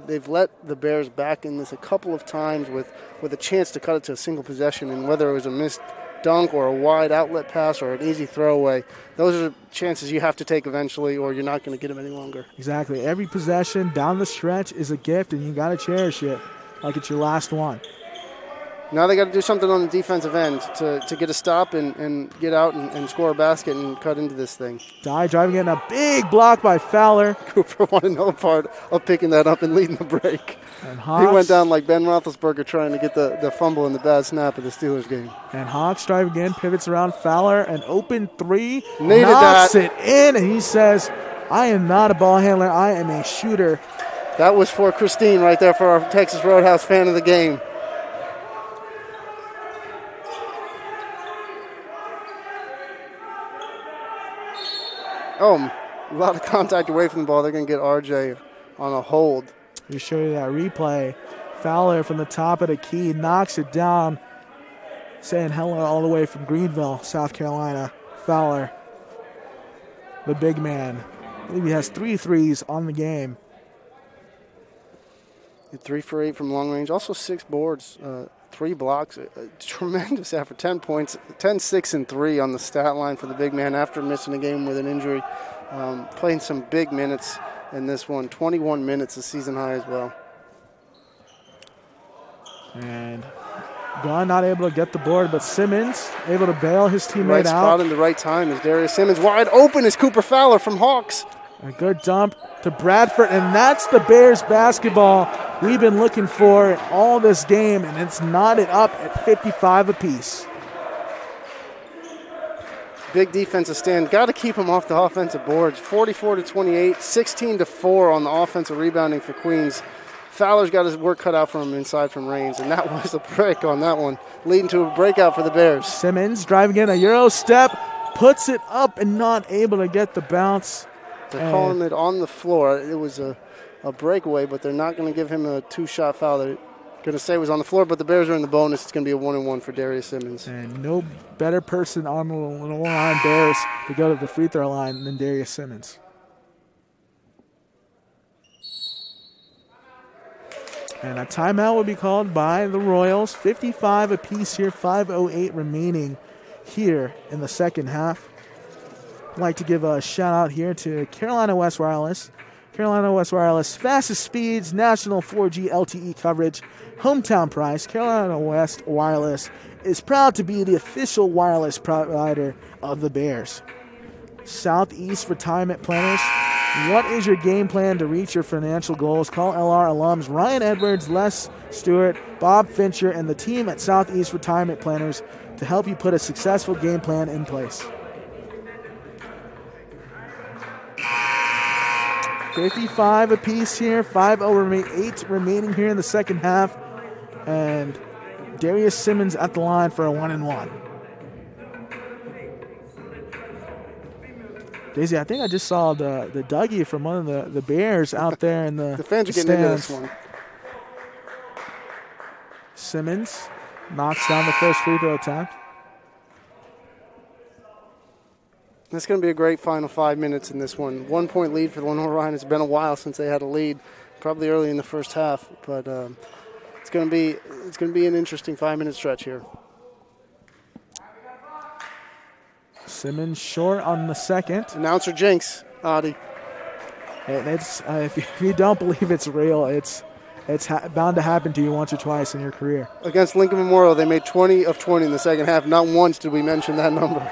they've let the Bears back in this a couple of times with a chance to cut it to a single possession. And whether it was a missed dunk or a wide outlet pass or an easy throwaway, those are chances you have to take eventually or you're not going to get them any longer.
Exactly. Every possession down the stretch is a gift, and you got to cherish it like it's your last one.
Now they got to do something on the defensive end to get a stop and get out and score a basket and cut into this thing.
Dye driving in a big block by Fowler.
Cooper wanted no part of picking that up and leading the break.
And Hawks,
he went down like Ben Roethlisberger trying to get the fumble in the bad snap of the Steelers game.
And Hawks drive again, pivots around Fowler, an open 3.
Needed
knocks
that.
it in, and he says, I am not a ball handler, I am a shooter.
That was for Christine right there for our Texas Roadhouse fan of the game. Oh, a lot of contact away from the ball. They're going to get RJ on a hold.
We show you that replay. Fowler from the top of the key knocks it down. Saying hello all the way from Greenville, South Carolina. Fowler, the big man. I believe he has 3 threes on the game.
3 for 8 from long range. Also 6 boards, 3 blocks. A tremendous effort. 10 points, 10, 6, and 3 on the stat line for the big man after missing a game with an injury. Playing some big minutes in this one. 21 minutes, a season high as well.
And Gunn not able to get the board, but Simmons able to bail his teammate
right
out.
Right spot in the right time is Darius Simmons. Wide open is Cooper Fowler from Hawks.
A good dump to Bradford, and that's the Bears basketball we've been looking for in all this game, and it's knotted up at 55 apiece.
Big defensive stand. Got to keep them off the offensive boards. 44-28, 16-4 on the offensive rebounding for Queens. Fowler's got his work cut out for him inside from Raines, and that was a break on that one, leading to a breakout for the Bears.
Simmons driving in a Euro step, puts it up and not able to get the bounce.
They're calling it on the floor. It was a breakaway, but they're not going to give him a 2-shot foul. They're going to say it was on the floor, but the Bears are in the bonus. It's going to be a 1-and-1 for Darius Simmons.
And no better person on the Lenoir-Rhyne Bears to go to the free throw line than Darius Simmons. And a timeout will be called by the Royals. 55 apiece here, 5:08 remaining here in the second half. I'd like to give a shout out here to Carolina West Wireless. Carolina West Wireless, fastest speeds, national 4G LTE coverage, hometown price. Carolina West Wireless is proud to be the official wireless provider of the Bears. Southeast Retirement Planners, what is your game plan to reach your financial goals? Call LR alums Ryan Edwards, Les Stewart, Bob Fincher, and the team at Southeast Retirement Planners to help you put a successful game plan in place. 55 apiece here, 5:08 remaining here in the second half, and Darius Simmons at the line for a 1-and-1. Daisy, I think I just saw the Dougie from one of the Bears out there in the
fans are getting into this one.
Simmons knocks down the first free throw attempt.
It's going to be a great final 5 minutes in this one. 1-point lead for the Lenoir-Rhyne. It's been a while since they had a lead, probably early in the first half, but it's going to be an interesting 5-minute stretch here.
Simmons short on the second.
Announcer jinx, Adi.
It's if you don't believe it's real, it's bound to happen to you once or twice in your career.
Against Lincoln Memorial, they made 20 of 20 in the second half. Not once did we mention that number.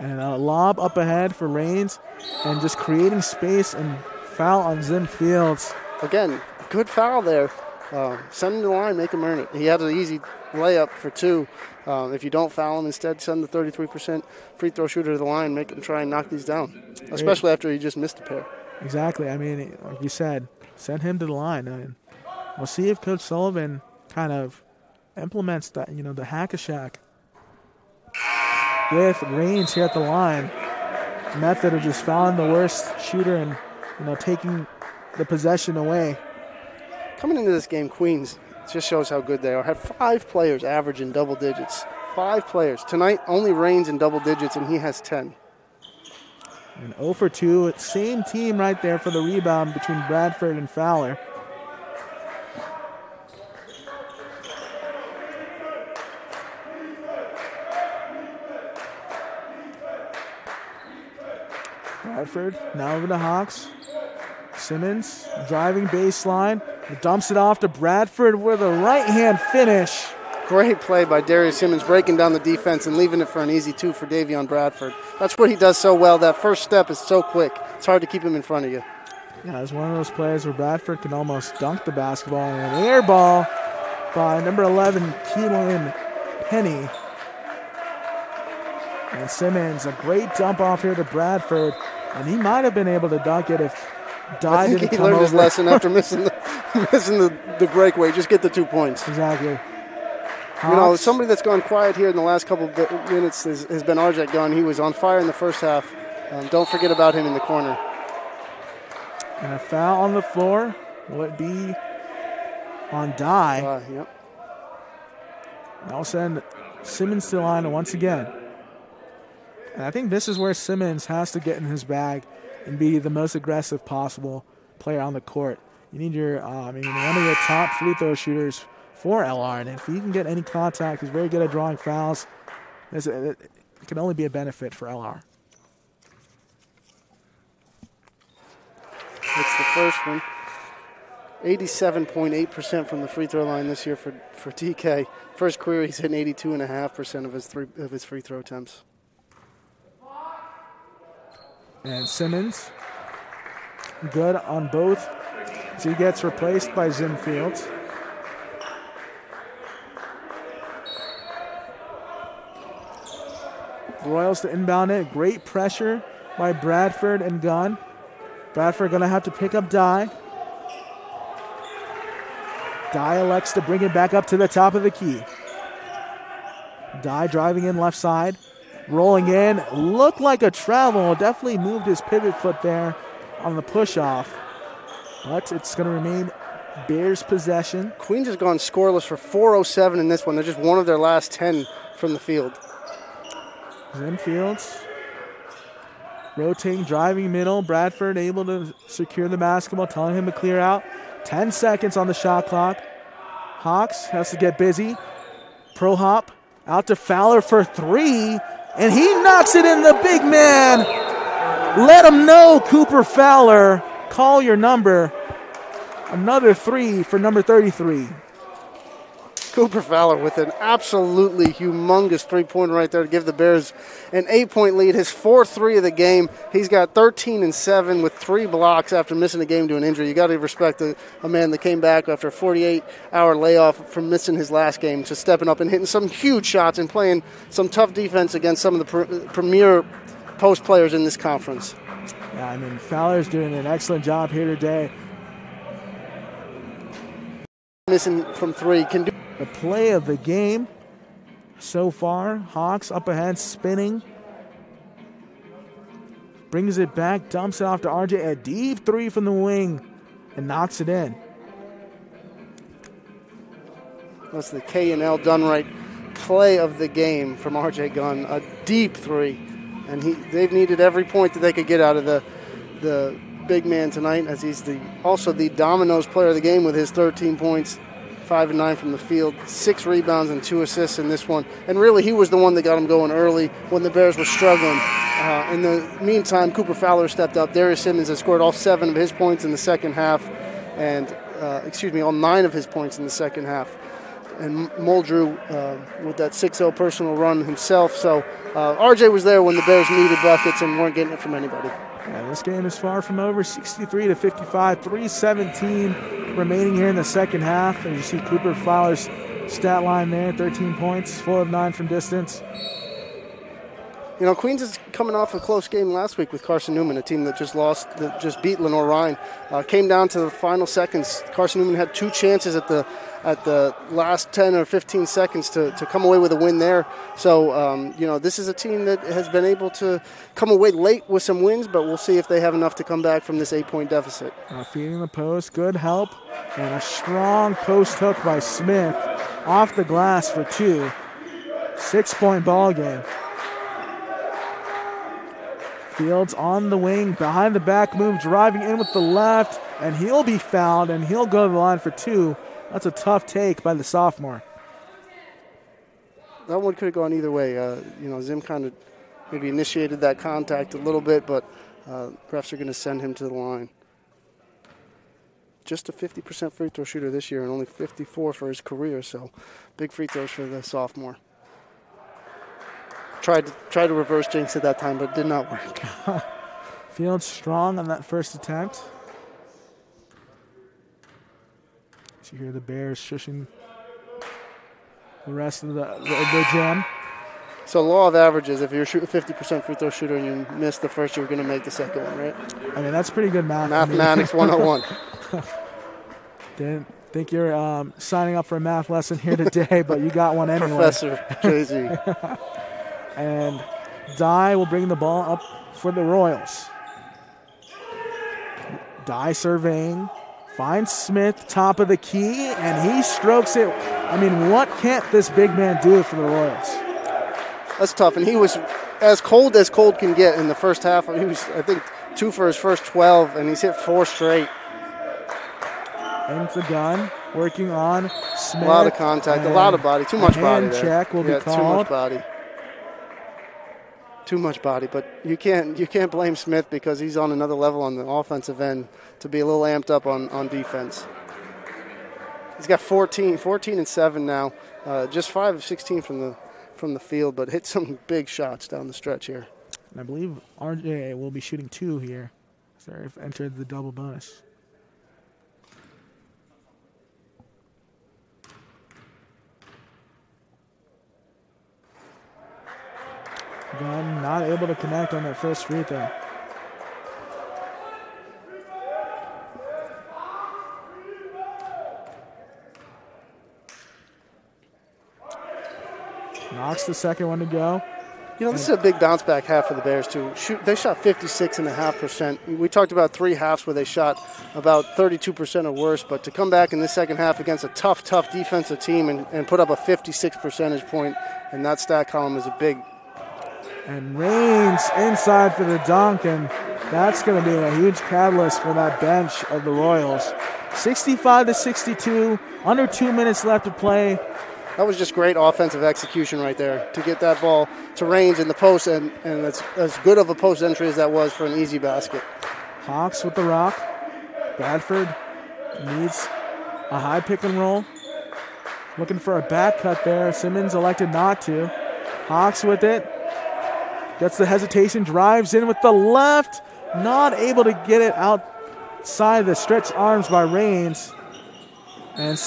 And a lob up ahead for Raines, and just creating space and foul on Zim Fields.
Again, good foul there. Send him to the line, make him earn it. He had an easy layup for 2. If you don't foul him, instead send the 33% free throw shooter to the line, make him try and knock these down, especially after he just missed a pair.
Exactly. I mean, like you said, send him to the line. And we'll see if Coach Sullivan kind of implements that, the hack-a-shack with Raines here at the line. Method of just fouling the worst shooter and, taking the possession away.
Coming into this game, Queens just shows how good they are. Had 5 players average in double digits. 5 players. Tonight, only Raines in double digits, and he has 10.
And 0 for 2. Same team right there for the rebound between Bradford and Fowler. Bradford now over to Hawks. Simmons driving baseline. Dumps it off to Bradford with a right-hand finish.
Great play by Darius Simmons, breaking down the defense and leaving it for an easy 2 for Davion Bradford. That's what he does so well. That first step is so quick. It's hard to keep him in front of you.
Yeah, it's one of those plays where Bradford can almost dunk the basketball. And an air ball by number 11, Keelan Penny. And Simmons, a great dump off here to Bradford. And he might have been able to dunk it if Dye didn't come over.
I think he learned his lesson after missing the breakaway. Just get the 2 points.
Exactly.
Somebody that's gone quiet here in the last couple of minutes has been RJ Gunn. He was on fire in the first half. Don't forget about him in the corner.
And a foul on the floor. Will it be on Dye?
Yep.
I'll send Simmons to the line once again. And I think this is where Simmons has to get in his bag and be the most aggressive possible player on the court. You need one of your top free throw shooters for LR, and if he can get any contact, he's very good at drawing fouls. It can only be a benefit for LR.
It's the first one. 87.8% from the free throw line this year for TK. First career, he's hitting 82.5% of his free throw attempts.
And Simmons, good on both as he gets replaced by Zim Fields. Royals to inbound it. Great pressure by Bradford and Gunn. Bradford going to have to pick up Dye. Dye elects to bring it back up to the top of the key. Dye driving in left side. Rolling in. Looked like a travel. Definitely moved his pivot foot there on the push-off. But it's going to remain Bears possession.
Queens has gone scoreless for 4:07 in this one. They're just one of their last 10 from the field.
Zim Fields rotating, driving middle. Bradford able to secure the basketball, telling him to clear out. 10 seconds on the shot clock. Hawks has to get busy. Pro hop out to Fowler for 3, and he knocks it in. The big man. Let him know, Cooper Fowler. Call your number. Another 3 for number 33.
Cooper Fowler with an absolutely humongous three-pointer right there to give the Bears an 8-point lead. His 4th of the game. He's got 13 and 7 with 3 blocks after missing a game to an injury. You got to respect a man that came back after a 48-hour layoff from missing his last game to stepping up and hitting some huge shots and playing some tough defense against some of the premier post players in this conference.
Yeah, Fowler's doing an excellent job here today.
Missing from 3 can do.
The play of the game so far. Hawks up ahead, spinning. Brings it back, dumps it off to RJ. A deep 3 from the wing and knocks it in.
That's the K&L done right play of the game from RJ Gunn. A deep 3. And they've needed every point that they could get out of the big man tonight, as he's also the dominoes player of the game with his 13 points. 5 and 9 from the field, 6 rebounds and 2 assists in this one. And really, he was the one that got him going early when the Bears were struggling. In the meantime, Cooper Fowler stepped up. Darius Simmons has scored all 7 of his points in the second half, and all 9 of his points in the second half. Muldrew with that 6-0 personal run himself. So RJ was there when the Bears needed buckets and weren't getting it from anybody.
Yeah, this game is far from over, 63-55, 3:17 remaining here in the second half. And you see Cooper Fowler's stat line there, 13 points, 4 of 9 from distance.
You know, Queens is coming off a close game last week with Carson Newman, a team that just beat Lenoir-Rhyne. Came down to the final seconds. Carson Newman had 2 chances at the last 10 or 15 seconds to come away with a win there. So, you know, this is a team that has been able to come away late with some wins, but we'll see if they have enough to come back from this 8-point deficit.
Feeding the post, good help, and a strong post hook by Smith off the glass for 2. 6-point ball game. Fields on the wing, behind the back move, driving in with the left, and he'll be fouled, and he'll go to the line for 2. That's a tough take by the sophomore.
That one could have gone either way. You know, Zim kind of maybe initiated that contact a little bit, but refs are going to send him to the line. Just a 50% free throw shooter this year and only 54 for his career, so big free throws for the sophomore. Tried to reverse jinx at that time, but it did not work.
Fields strong on that first attempt. You hear the Bears shushing the rest of the gym.
So law of averages, if you're shooting 50% free throw shooter and you miss the first, you're going to make the second one, right?
I mean, that's pretty good math.
Mathematics 101.
Didn't think you're signing up for a math lesson here today, but you got one anyway.
Professor Crazy.
And Dye will bring the ball up for the Royals. Dye surveying. Finds Smith, top of the key, and he strokes it. I mean, what can't this big man do for the Royals?
That's tough, and he was as cold can get in the first half. He was, I think, 2 for his first 12, and he's hit 4 straight.
Into the gun, working on Smith.
A lot of contact, a lot of body, too much body there.
Check will be called.
Too much body. Too much body, but you can't blame Smith because he's on another level on the offensive end to be a little amped up on defense. He's got 14 and 7 now, just 5 of 16 from the field, but hit some big shots down the stretch here.
And I believe RJ will be shooting 2 here. So they've entered the double bonus. Gunn not able to connect on that first free throw. Knocks the second one to go.
You know, this is a big bounce back half for the Bears, too. They shot 56.5%. We talked about 3 halves where they shot about 32% or worse, but to come back in this second half against a tough defensive team and put up a 56 percentage point in that stat column is a big.
And Raines inside for the dunk, and that's going to be a huge catalyst for that bench of the Royals. 65-62, under 2 minutes left to play.
That was just great offensive execution right there to get that ball to Raines in the post, and that's as good of a post entry as that was for an easy basket.
Hawks with the rock. Bradford needs a high pick and roll. Looking for a back cut there. Simmons elected not to. Hawks with it. Gets the hesitation, drives in with the left. Not able to get it outside the stretched arms by Raines. And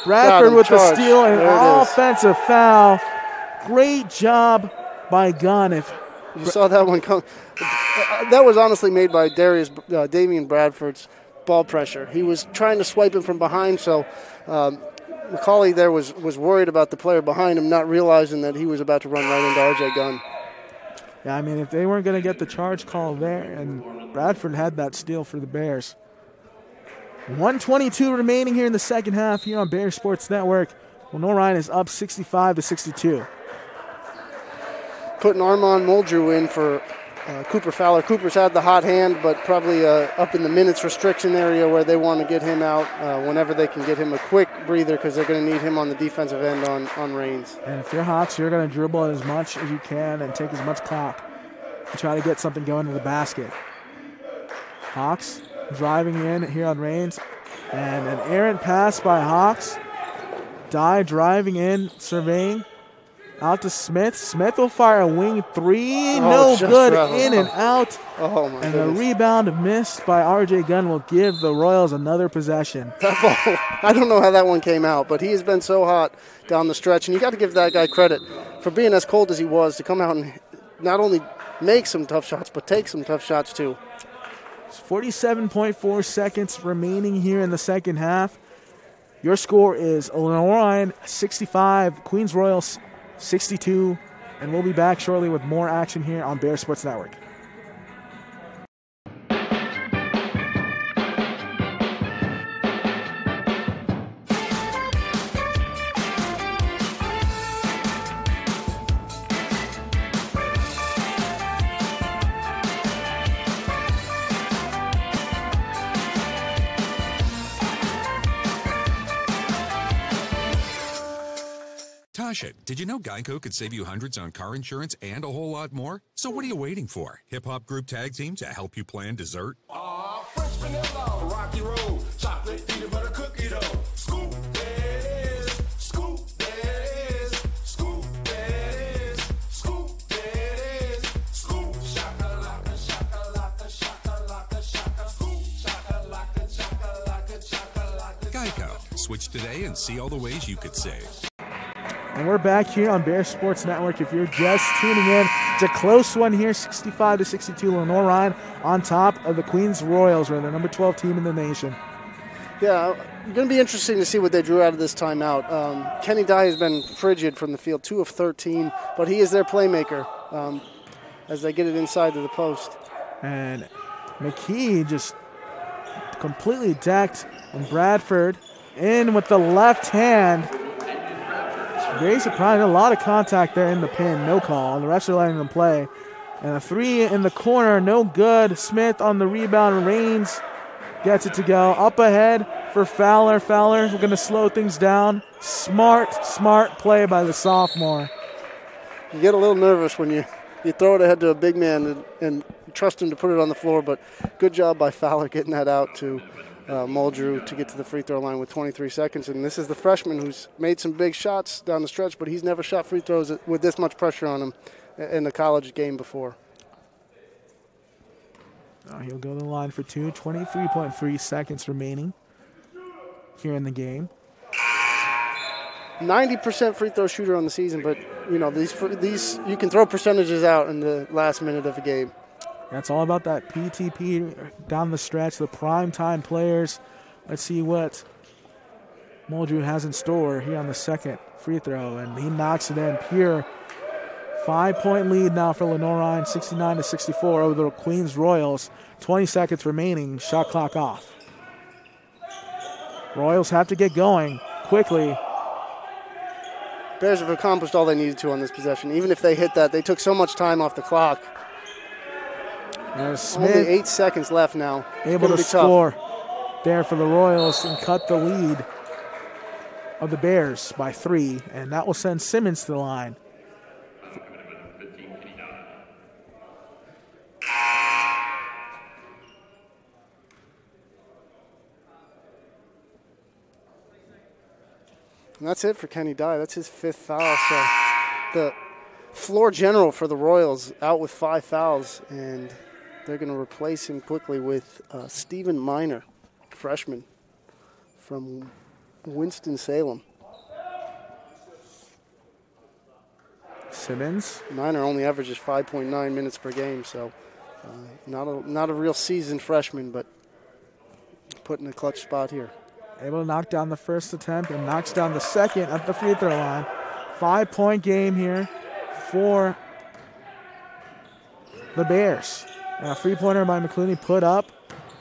Bradford with the steal and an offensive foul. Great job by Gunn. If
you saw that one come, that was honestly made by Damian Bradford's ball pressure. He was trying to swipe him from behind, so McCauley there was worried about the player behind him, not realizing that he was about to run right into R.J. Gunn.
Yeah, I mean, if they weren't going to get the charge call there, and Bradford had that steal for the Bears. 1:22 remaining here in the second half here on Bears Sports Network. Lenoir-Rhyne is up 65-62.
Putting Armand Muldrew in for Cooper Fowler. Cooper's had the hot hand, but probably up in the minutes restriction area where they want to get him out whenever they can get him a quick breather because they're going to need him on the defensive end on Raines.
And if you're Hawks, you're going to dribble as much as you can and take as much clock and try to get something going to the basket. Hawks driving in here on Raines, and an errant pass by Hawks. Dye driving in, surveying. Out to Smith. Smith will fire a wing three. No good. In and out.
Oh, my
And
goodness.
the rebound missed by R.J. Gunn will give the Royals another possession.
That ball, I don't know how that one came out, but he has been so hot down the stretch. And you got to give that guy credit for being as cold as he was to come out and not only make some tough shots, but take some tough shots too.
47.4 seconds remaining here in the second half. Your score is Lenoir-Rhyne 65, Queens Royals 62, and we'll be back shortly with more action here on Bear Sports Network.
Tasha, did you know Geico could save you hundreds on car insurance and a whole lot more? So what are you waiting for? Hip-hop group tag team to help you plan dessert?
Fresh vanilla, rocky road, chocolate, peanut butter cookie dough. Scoop this, scoop this, scoop this, scoop this, scoop shakalaka, shakalaka, shakalaka, shaka, scoop shakalaka, shakalaka, shakalaka.
Geico. Switch today and see all the ways you could save.
And we're back here on Bear Sports Network. If you're just tuning in, it's a close one here, 65-62. Lenoir-Rhyne on top of the Queens Royals. We're the number 12 team in the nation.
Yeah, going to be interesting to see what they drew out of this timeout. Kenny Dye has been frigid from the field, 2 of 13, but he is their playmaker as they get it inside to the post.
And McKee just completely decked. And Bradford in with the left hand. Very surprising. A lot of contact there in the pin. No call. And the refs are letting them play. And a three in the corner. No good. Smith on the rebound. Raines gets it to go. Up ahead for Fowler. Fowler, we're going to slow things down. Smart play by the sophomore.
You get a little nervous when you throw it ahead to a big man and trust him to put it on the floor. But good job by Fowler getting that out to Muldrew to get to the free throw line with 23 seconds. And this is the freshman who's made some big shots down the stretch, but he's never shot free throws with this much pressure on him in the college game before.
He'll go to the line for two. 23.3 seconds remaining here in the game.
90% free throw shooter on the season, but you know these you can throw percentages out in the last minute of a game.
That's all about that PTP down the stretch, the prime-time players. Let's see what Muldrew has in store here on the second free throw, and he knocks it in. Pure 5-point lead now for Lenoir-Rhyne, 69-64 over the Queens Royals. 20 seconds remaining, shot clock off. Royals have to get going quickly.
Bears have accomplished all they needed to on this possession. Even if they hit that, they took so much time off the clock.
Smith,
only 8 seconds left now.
Able to score there for the Royals and cut the lead of the Bears by 3, and that will send Simmons to the line.
And that's it for Kenny Dye. That's his 5th foul. So the floor general for the Royals out with 5 fouls, and they're going to replace him quickly with Stephen Miner, freshman from Winston-Salem.
Simmons.
Miner only averages 5.9 minutes per game, so not a real seasoned freshman, but put in a clutch spot here.
Able to knock down the first attempt and knocks down the second at the free throw line. 5-point game here for the Bears. A three-pointer by McClooney put up.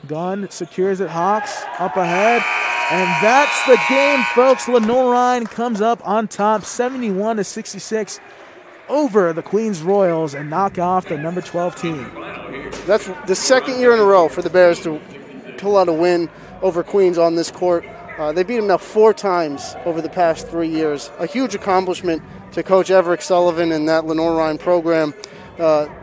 Gunn secures it. Hawks up ahead. And that's the game, folks. Lenoir-Rhyne comes up on top, 71-66 over the Queens Royals and knock off the number 12 team.
That's the second year in a row for the Bears to pull out a win over Queens on this court. They beat them now 4 times over the past 3 years. A huge accomplishment to Coach Everett Sullivan and that Lenoir-Rhyne program.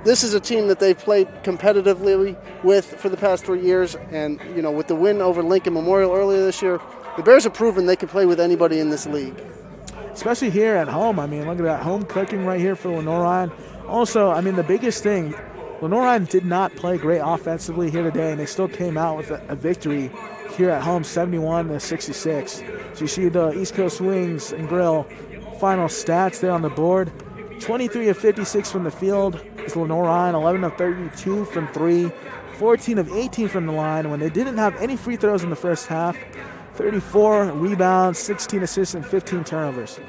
This is a team that they've played competitively with for the past 3 years, and with the win over Lincoln Memorial earlier this year, the Bears have proven they can play with anybody in this league.
especially here at home. I mean, look at that home cooking right here for Lenoir-Rhyne. Also, I mean, the biggest thing, Lenoir-Rhyne did not play great offensively here today, and they still came out with a victory here at home, 71-66. So you see the East Coast Wings and Grill final stats there on the board. 23 of 56 from the field is Lenoir-Rhyne, 11 of 32 from 3, 14 of 18 from the line when they didn't have any free throws in the first half, 34 rebounds, 16 assists, and 15 turnovers.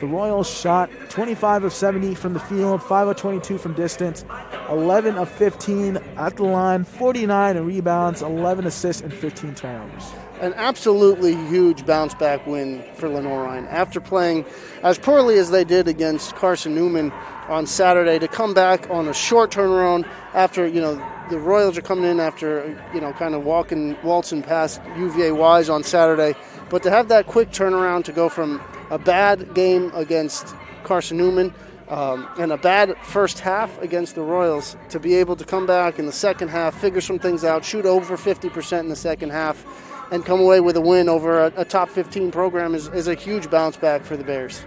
The Royals shot 25 of 70 from the field, 5 of 22 from distance, 11 of 15 at the line, 49 rebounds, 11 assists, and 15 turnovers.
An absolutely huge bounce-back win for Lenoir-Rhyne. After playing as poorly as they did against Carson Newman on Saturday, to come back on a short turnaround after, the Royals are coming in after, kind of waltzing past UVA Wise on Saturday. But to have that quick turnaround to go from a bad game against Carson Newman and a bad first half against the Royals, to be able to come back in the second half, figure some things out, shoot over 50% in the second half, and come away with a win over a top 15 program is a huge bounce back for the Bears.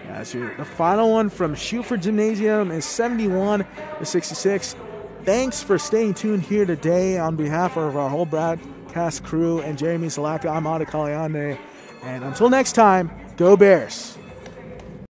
Yeah, so the final one from Schuford Gymnasium is 71-66. Thanks for staying tuned here today on behalf of our whole broadcast crew and Jeremy Salaka. I'm Ada Kaliane. And until next time, go Bears.